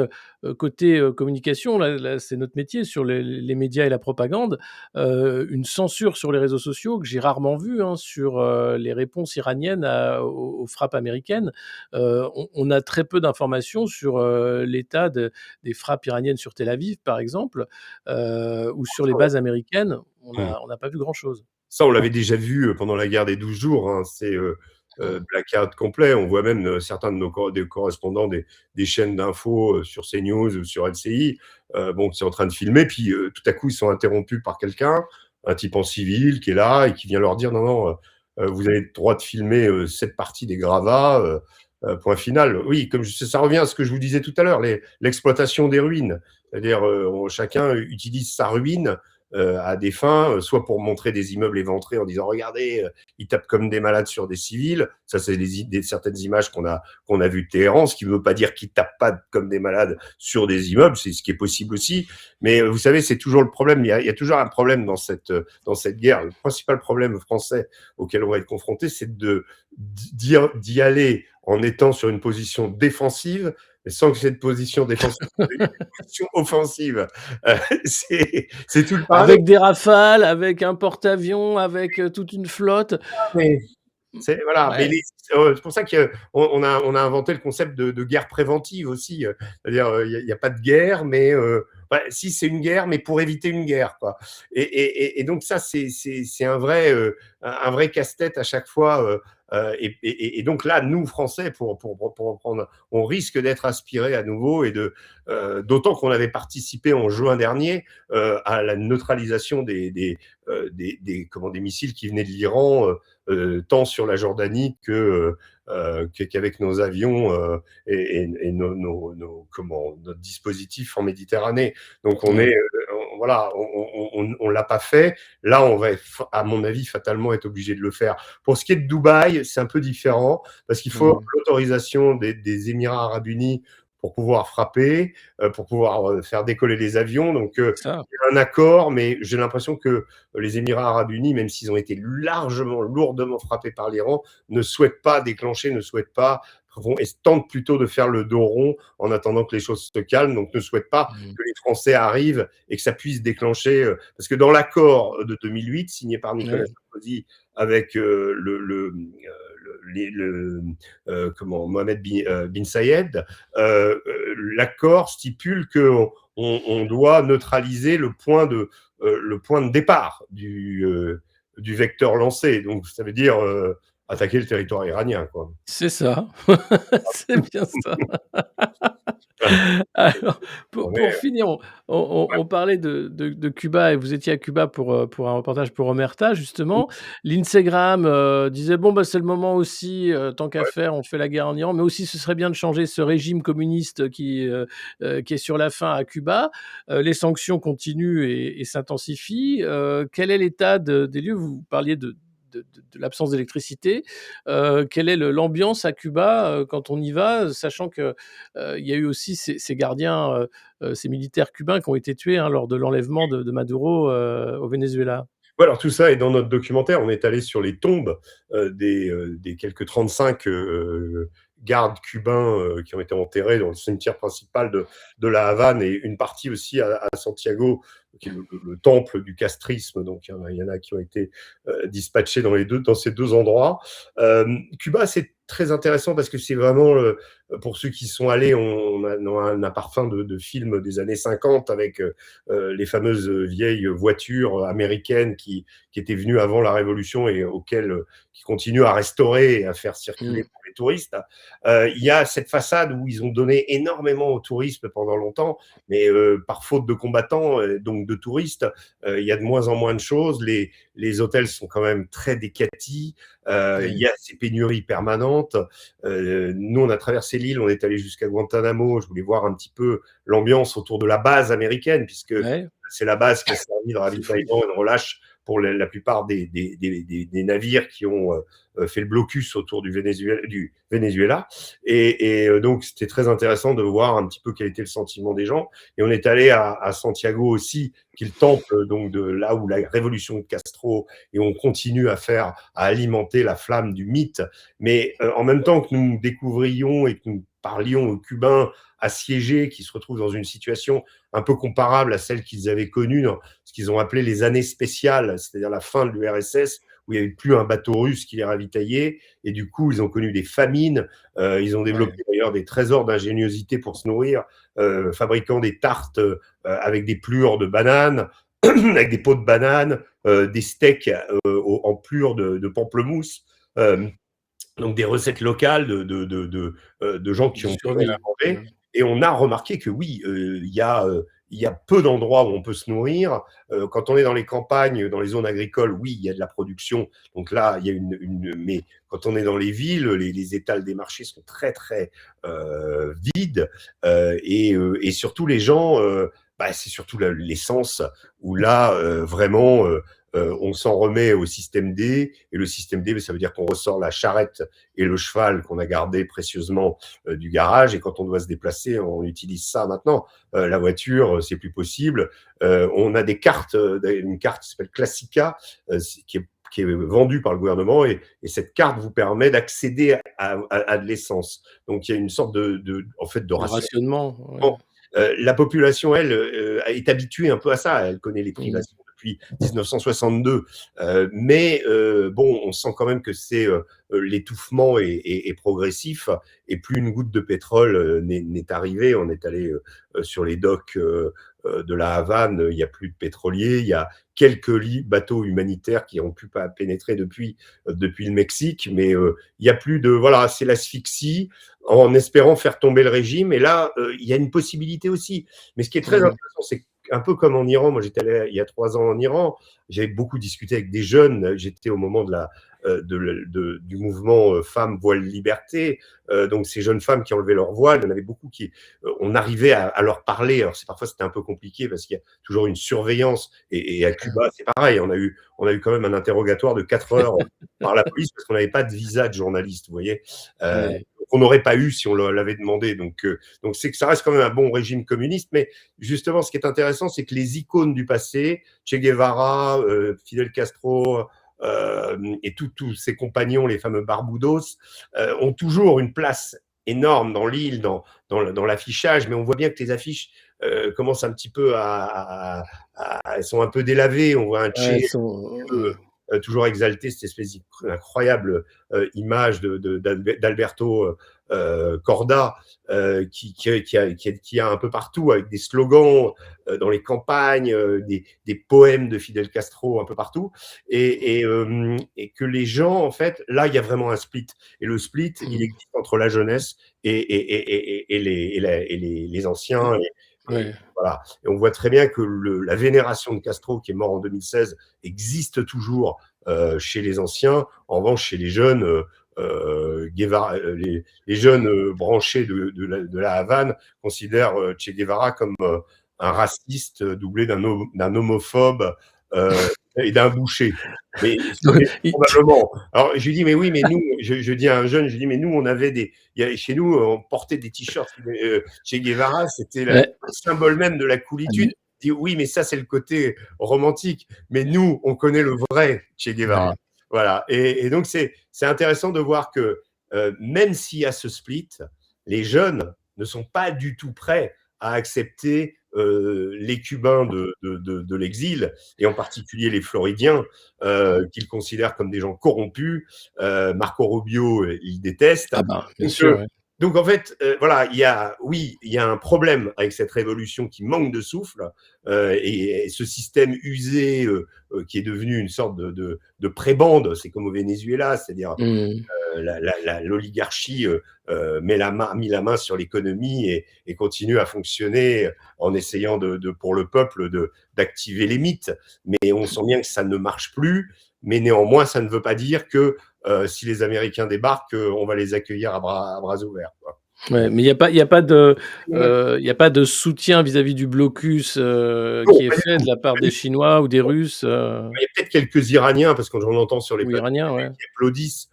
côté, communication, là c'est notre métier sur les médias et la propagande, une censure sur les réseaux sociaux que j'ai rarement vue, hein, sur, les réponses iraniennes aux frappes américaines. On a très peu d'informations sur, l'état des frappes iraniennes sur Tel Aviv, par exemple. Ou sur les bases américaines, Mmh. on n'a pas vu grand-chose. Ça, on l'avait déjà vu pendant la guerre des 12 jours, hein. C'est Mmh. blackout complet. On voit même certains de des correspondants des chaînes d'infos sur CNews ou sur LCI, bon, qui sont en train de filmer, puis tout à coup, ils sont interrompus par quelqu'un, un type en civil qui est là et qui vient leur dire non, non, vous avez le droit de filmer cette partie des gravats. Point final. Oui, ça revient à ce que je vous disais tout à l'heure, l'exploitation des ruines. C'est-à-dire, chacun utilise sa ruine à des fins, soit pour montrer des immeubles éventrés en disant regardez, ils tapent comme des malades sur des civils. Ça, c'est certaines images qu'on a vues de Téhéran, ce qui ne veut pas dire qu'ils tapent pas comme des malades sur des immeubles, c'est ce qui est possible aussi. Mais vous savez, c'est toujours le problème. Il y a toujours un problème dans cette guerre. Le principal problème français auquel on va être confronté, c'est d'y aller en étant sur une position défensive, mais sans que cette position défensive soit une position offensive. Euh, c'est tout le paradoxe. Avec des Rafales, avec un porte-avions, avec, toute une flotte. Mais Mmh, voilà. Mais ouais, c'est pour ça qu'on a inventé le concept de guerre préventive aussi. C'est-à-dire, il y a pas de guerre, mais ouais, si c'est une guerre, mais pour éviter une guerre, quoi. Et donc ça, c'est un vrai casse-tête à chaque fois. Et donc là, nous Français, pour reprendre, on risque d'être aspirés à nouveau, d'autant qu'on avait participé en juin dernier à la neutralisation des missiles qui venaient de l'Iran, tant sur la Jordanie qu'avec nos avions et notre dispositif en Méditerranée. Donc mmh, voilà, on l'a pas fait. Là, on va, à mon avis, fatalement être obligé de le faire. Pour ce qui est de Dubaï, c'est un peu différent parce qu'il faut mmh. l'autorisation des Émirats arabes unis pour pouvoir frapper, pour pouvoir faire décoller les avions. Donc, C'est ça. il y a un accord, mais j'ai l'impression que les Émirats arabes unis, même s'ils ont été lourdement frappés par l'Iran, ne souhaitent pas déclencher, ne souhaitent pas, et tentent plutôt de faire le dos rond en attendant que les choses se calment, donc ne souhaitent pas Mmh, que les Français arrivent et que ça puisse déclencher, parce que dans l'accord de 2008, signé par Nicolas ouais. Sarkozy avec Mohamed bin Zayed, l'accord stipule qu'on doit neutraliser le point de départ du vecteur lancé. Donc ça veut dire, attaquer le territoire iranien, quoi. C'est ça, c'est bien ça. Alors, On pour est finir, ouais, on parlait de Cuba et vous étiez à Cuba pour un reportage pour Omerta justement. L'Instagram, disait: «Bon, bah, c'est le moment aussi, tant qu'à ouais. faire, on fait la guerre en Iran, mais aussi ce serait bien de changer ce régime communiste qui est sur la fin à Cuba». Les sanctions continuent et s'intensifient. Quel est l'état des lieux? Vous parliez de l'absence d'électricité. Quelle est l'ambiance à Cuba, quand on y va? Sachant que, il y a eu aussi ces gardiens, ces militaires cubains qui ont été tués, hein, lors de l'enlèvement de Maduro, au Venezuela. Ouais, alors tout ça est dans notre documentaire. On est allé sur les tombes des quelques 35 gardes cubains qui ont été enterrés dans le cimetière principal de la Havane et une partie aussi à Santiago, qui est le temple du castrisme. Donc il y en a qui ont été dispatchés dans ces deux endroits. Cuba, c'est très intéressant parce que c'est vraiment, pour ceux qui sont allés, on a un parfum de films des années 50 avec les fameuses vieilles voitures américaines qui étaient venues avant la Révolution et qui continuent à restaurer et à faire circuler Mmh. pour les touristes. Il y a cette façade où ils ont donné énormément au tourisme pendant longtemps, mais par faute de combattants, donc de touristes, il y a de moins en moins de choses. Les hôtels sont quand même très décatis. Il Ouais. y a ces pénuries permanentes. Nous, on a traversé l'île, on est allé jusqu'à Guantanamo. Je voulais voir un petit peu l'ambiance autour de la base américaine, puisque Ouais, c'est la base qui a servi de c'est fou. ravitaillement et de relâche pour la plupart des navires qui ont fait le blocus autour du Venezuela. Donc, c'était très intéressant de voir un petit peu quel était le sentiment des gens. Et on est allé à Santiago aussi, qui est le temple donc de là où la révolution de Castro, et on continue à alimenter la flamme du mythe. Mais en même temps que nous découvrions et que nous parlions aux Cubains assiégés qui se retrouvent dans une situation un peu comparable à celle qu'ils avaient connue dans ce qu'ils ont appelé les années spéciales, c'est-à-dire la fin de l'URSS, où il n'y avait plus un bateau russe qui les ravitaillait, et du coup, ils ont connu des famines, ils ont Ouais, développé d'ailleurs des trésors d'ingéniosité pour se nourrir, fabriquant des tartes avec des plures de bananes, avec des pots de bananes, des steaks en plures de pamplemousse, euh, donc des recettes locales de gens qui de ont pu rien survie. inventer. Mmh. Et on a remarqué que oui, il y a peu d'endroits où on peut se nourrir. Quand on est dans les campagnes, dans les zones agricoles, oui, il y a de la production. Donc là, il y a mais quand on est dans les villes, les étals des marchés sont très très vides. Et surtout les gens, bah, c'est surtout l'essence où là, vraiment, on s'en remet au système D. Et le système D, ça veut dire qu'on ressort la charrette et le cheval qu'on a gardé précieusement du garage. Et quand on doit se déplacer, on utilise ça maintenant. La voiture, c'est plus possible. On a des cartes, une carte qui s'appelle Classica, qui est vendue par le gouvernement. Et cette carte vous permet d'accéder à de l'essence. Donc il y a une sorte en fait, de De ration. rationnement, ouais. La population, elle, est habituée un peu à ça. Elle connaît les Mmh. privations depuis 1962. Mais bon, on sent quand même que l'étouffement est progressif, et plus une goutte de pétrole n'est arrivée. On est allé sur les docks de la Havane, il n'y a plus de pétroliers. Il y a quelques bateaux humanitaires qui ont pu pas pénétrer depuis le Mexique, mais il y a plus de, voilà, c'est l'asphyxie en espérant faire tomber le régime. Et là, il y a une possibilité aussi. Mais ce qui est très Mmh. intéressant, c'est un peu comme en Iran. Moi, j'étais allé il y a 3 ans en Iran. J'avais beaucoup discuté avec des jeunes. J'étais au moment du mouvement Femmes, Voile, Liberté. Donc, ces jeunes femmes qui enlevaient leur voile, il y en avait beaucoup on arrivait à leur parler. Alors, parfois, c'était un peu compliqué parce qu'il y a toujours une surveillance. Et à Cuba, c'est pareil. On a eu quand même un interrogatoire de 4 heures par la police parce qu'on n'avait pas de visa de journaliste, vous voyez. Euh, Ouais. qu'on n'aurait pas eu si on l'avait demandé. Donc c'est que ça reste quand même un bon régime communiste. Mais justement, ce qui est intéressant, c'est que les icônes du passé, Che Guevara, Fidel Castro, et tous ses compagnons, les fameux Barbudos, ont toujours une place énorme dans l'île, dans l'affichage. Mais on voit bien que les affiches commencent un petit peu elles sont un peu délavées. On voit un Ouais, Che elles sont mmh. toujours exalté cette espèce d'incroyable image d'Alberto Corda, qui a un peu partout, avec des slogans dans les campagnes, des poèmes de Fidel Castro un peu partout, et que les gens, en fait, là, il y a vraiment un split. Et le split, il Mmh. existe entre la jeunesse les anciens. Ouais. Voilà. Et on voit très bien que la vénération de Castro, qui est mort en 2016, existe toujours chez les anciens. En revanche, chez les jeunes, Guevara, les jeunes branchés de la Havane considèrent Che Guevara comme un raciste doublé d'un homophobe et d'un boucher. Mais Donc i probablement. Alors je lui dis mais oui, mais nous, je dis à un jeune, je dis mais nous on avait chez nous on portait des t-shirts Che Guevara, c'était le ouais, symbole même de la coolitude. mais Je dis oui, mais ça c'est le côté romantique. Mais nous, on connaît le vrai Che Guevara. ouais. Voilà. Et donc c'est intéressant de voir que même s'il y a ce split, les jeunes ne sont pas du tout prêts à accepter les Cubains de l'exil, et en particulier les Floridiens, qu'ils considèrent comme des gens corrompus. Marco Rubio, il déteste. Ah bah, bien Donc, sûr, ouais. donc en fait, voilà, oui, il y a un problème avec cette révolution qui manque de souffle, et ce système usé qui est devenu une sorte de prébande. C'est comme au Venezuela, c'est-à-dire Mmh. l'oligarchie a mis la main sur l'économie et continue à fonctionner en essayant pour le peuple d'activer les mythes. Mais on sent bien que ça ne marche plus. Mais néanmoins, ça ne veut pas dire que si les Américains débarquent, on va les accueillir à bras ouverts, quoi. Ouais, Bon. mais il y a pas de soutien vis-à-vis du blocus, Non, qui est pas du fait de tout. la part Pas des du Chinois ou des tout. Russes, Il y a peut-être quelques Iraniens, parce que j'en entends sur les ou plateaux iraniens, télé ouais. qui applaudissent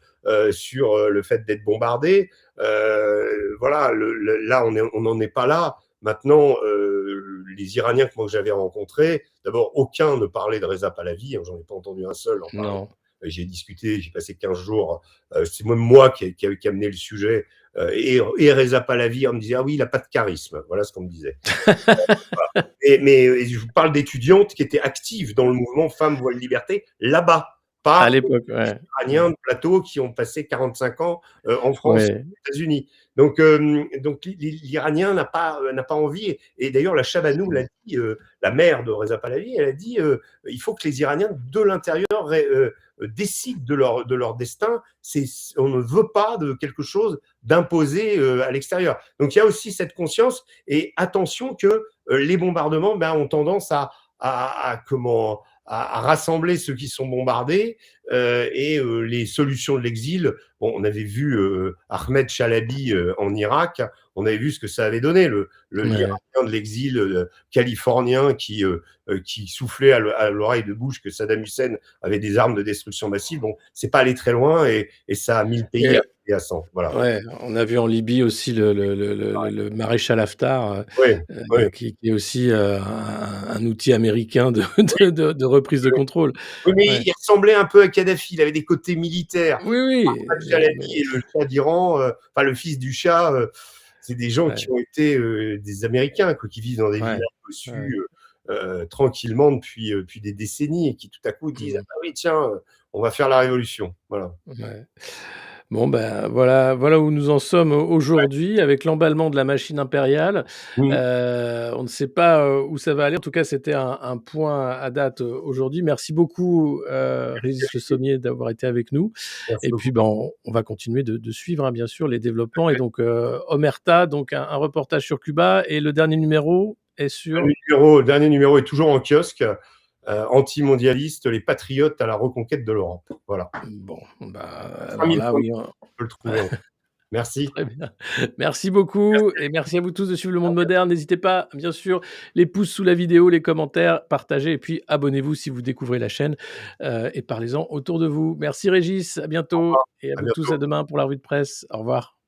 sur le fait d'être bombardés. Voilà, là, on n'en est pas là. Maintenant, les Iraniens que moi j'avais rencontrés, d'abord, aucun ne parlait de Reza Pahlavi, hein, j'en ai pas entendu un seul en parler. Non. J'ai discuté, j'ai passé 15 jours, c'est même moi qui amené le sujet, et Reza Pahlavi, on me disait, ah oui, il n'a pas de charisme, voilà ce qu'on me disait. Mais je vous parle d'étudiantes qui étaient actives dans le mouvement Femmes, Voile, Liberté, là-bas, À pas l'époque, des ouais. Iraniens de plateau qui ont passé 45 ans en France, Ouais. aux États-Unis. Donc l'Iranien n'a pas envie. Et d'ailleurs, la Chabanou l'a dit, la mère de Reza Pahlavi, elle a dit il faut que les Iraniens de l'intérieur décident de leur destin. On ne veut pas de quelque chose d'imposé à l'extérieur. Donc il y a aussi cette conscience, et attention que les bombardements ont tendance à rassembler ceux qui sont bombardés, et les solutions de l'exil. Bon, on avait vu Ahmed Chalabi en Irak, on avait vu ce que ça avait donné, Ouais. l'Irakien de l'exil californien qui soufflait à l'oreille de Bush que Saddam Hussein avait des armes de destruction massive. Bon, c'est pas allé très loin, et ça a mis le pays Et à 100. Voilà. ouais, on a vu en Libye aussi le maréchal Haftar, Oui, oui. qui est aussi, un outil américain de de reprise de contrôle. Oui, mais Ouais. il ressemblait un peu à Kadhafi, il avait des côtés militaires. Oui, oui, Ahmad Chalabi mais et le Shah d'Iran, enfin le fils du Shah, c'est des gens qui ouais, ont été des Américains, quoi, qui vivent dans des ouais, villages ouais. bossus tranquillement depuis des décennies, et qui tout à coup disent ah Mmh. bah oui, tiens, on va faire la révolution. Voilà. Ouais. Bon, ben, voilà où nous en sommes aujourd'hui avec l'emballement de la machine impériale. Mmh. On ne sait pas, où ça va aller. En tout cas, c'était un point à date, aujourd'hui. Merci beaucoup, Régis Le Sommier d'avoir été avec nous, Merci et puis, beaucoup. ben, on va continuer de suivre, hein, bien sûr, les développements, et donc, Omerta, donc un reportage sur Cuba, et le dernier numéro est sur Le dernier numéro est toujours en kiosque, anti-mondialiste, les patriotes à la reconquête de l'Europe. Voilà. bon, bah, alors 3000 là, fois, oui, on peut le trouver en Merci. très bien. Merci beaucoup, et merci à vous tous de suivre Le Monde Moderne. N'hésitez pas, bien sûr, les pouces sous la vidéo, les commentaires, partagez, et puis abonnez-vous si vous découvrez la chaîne, et parlez-en autour de vous. Merci Régis, à bientôt, et à À vous tous, bientôt. à demain pour la revue de presse. Au revoir.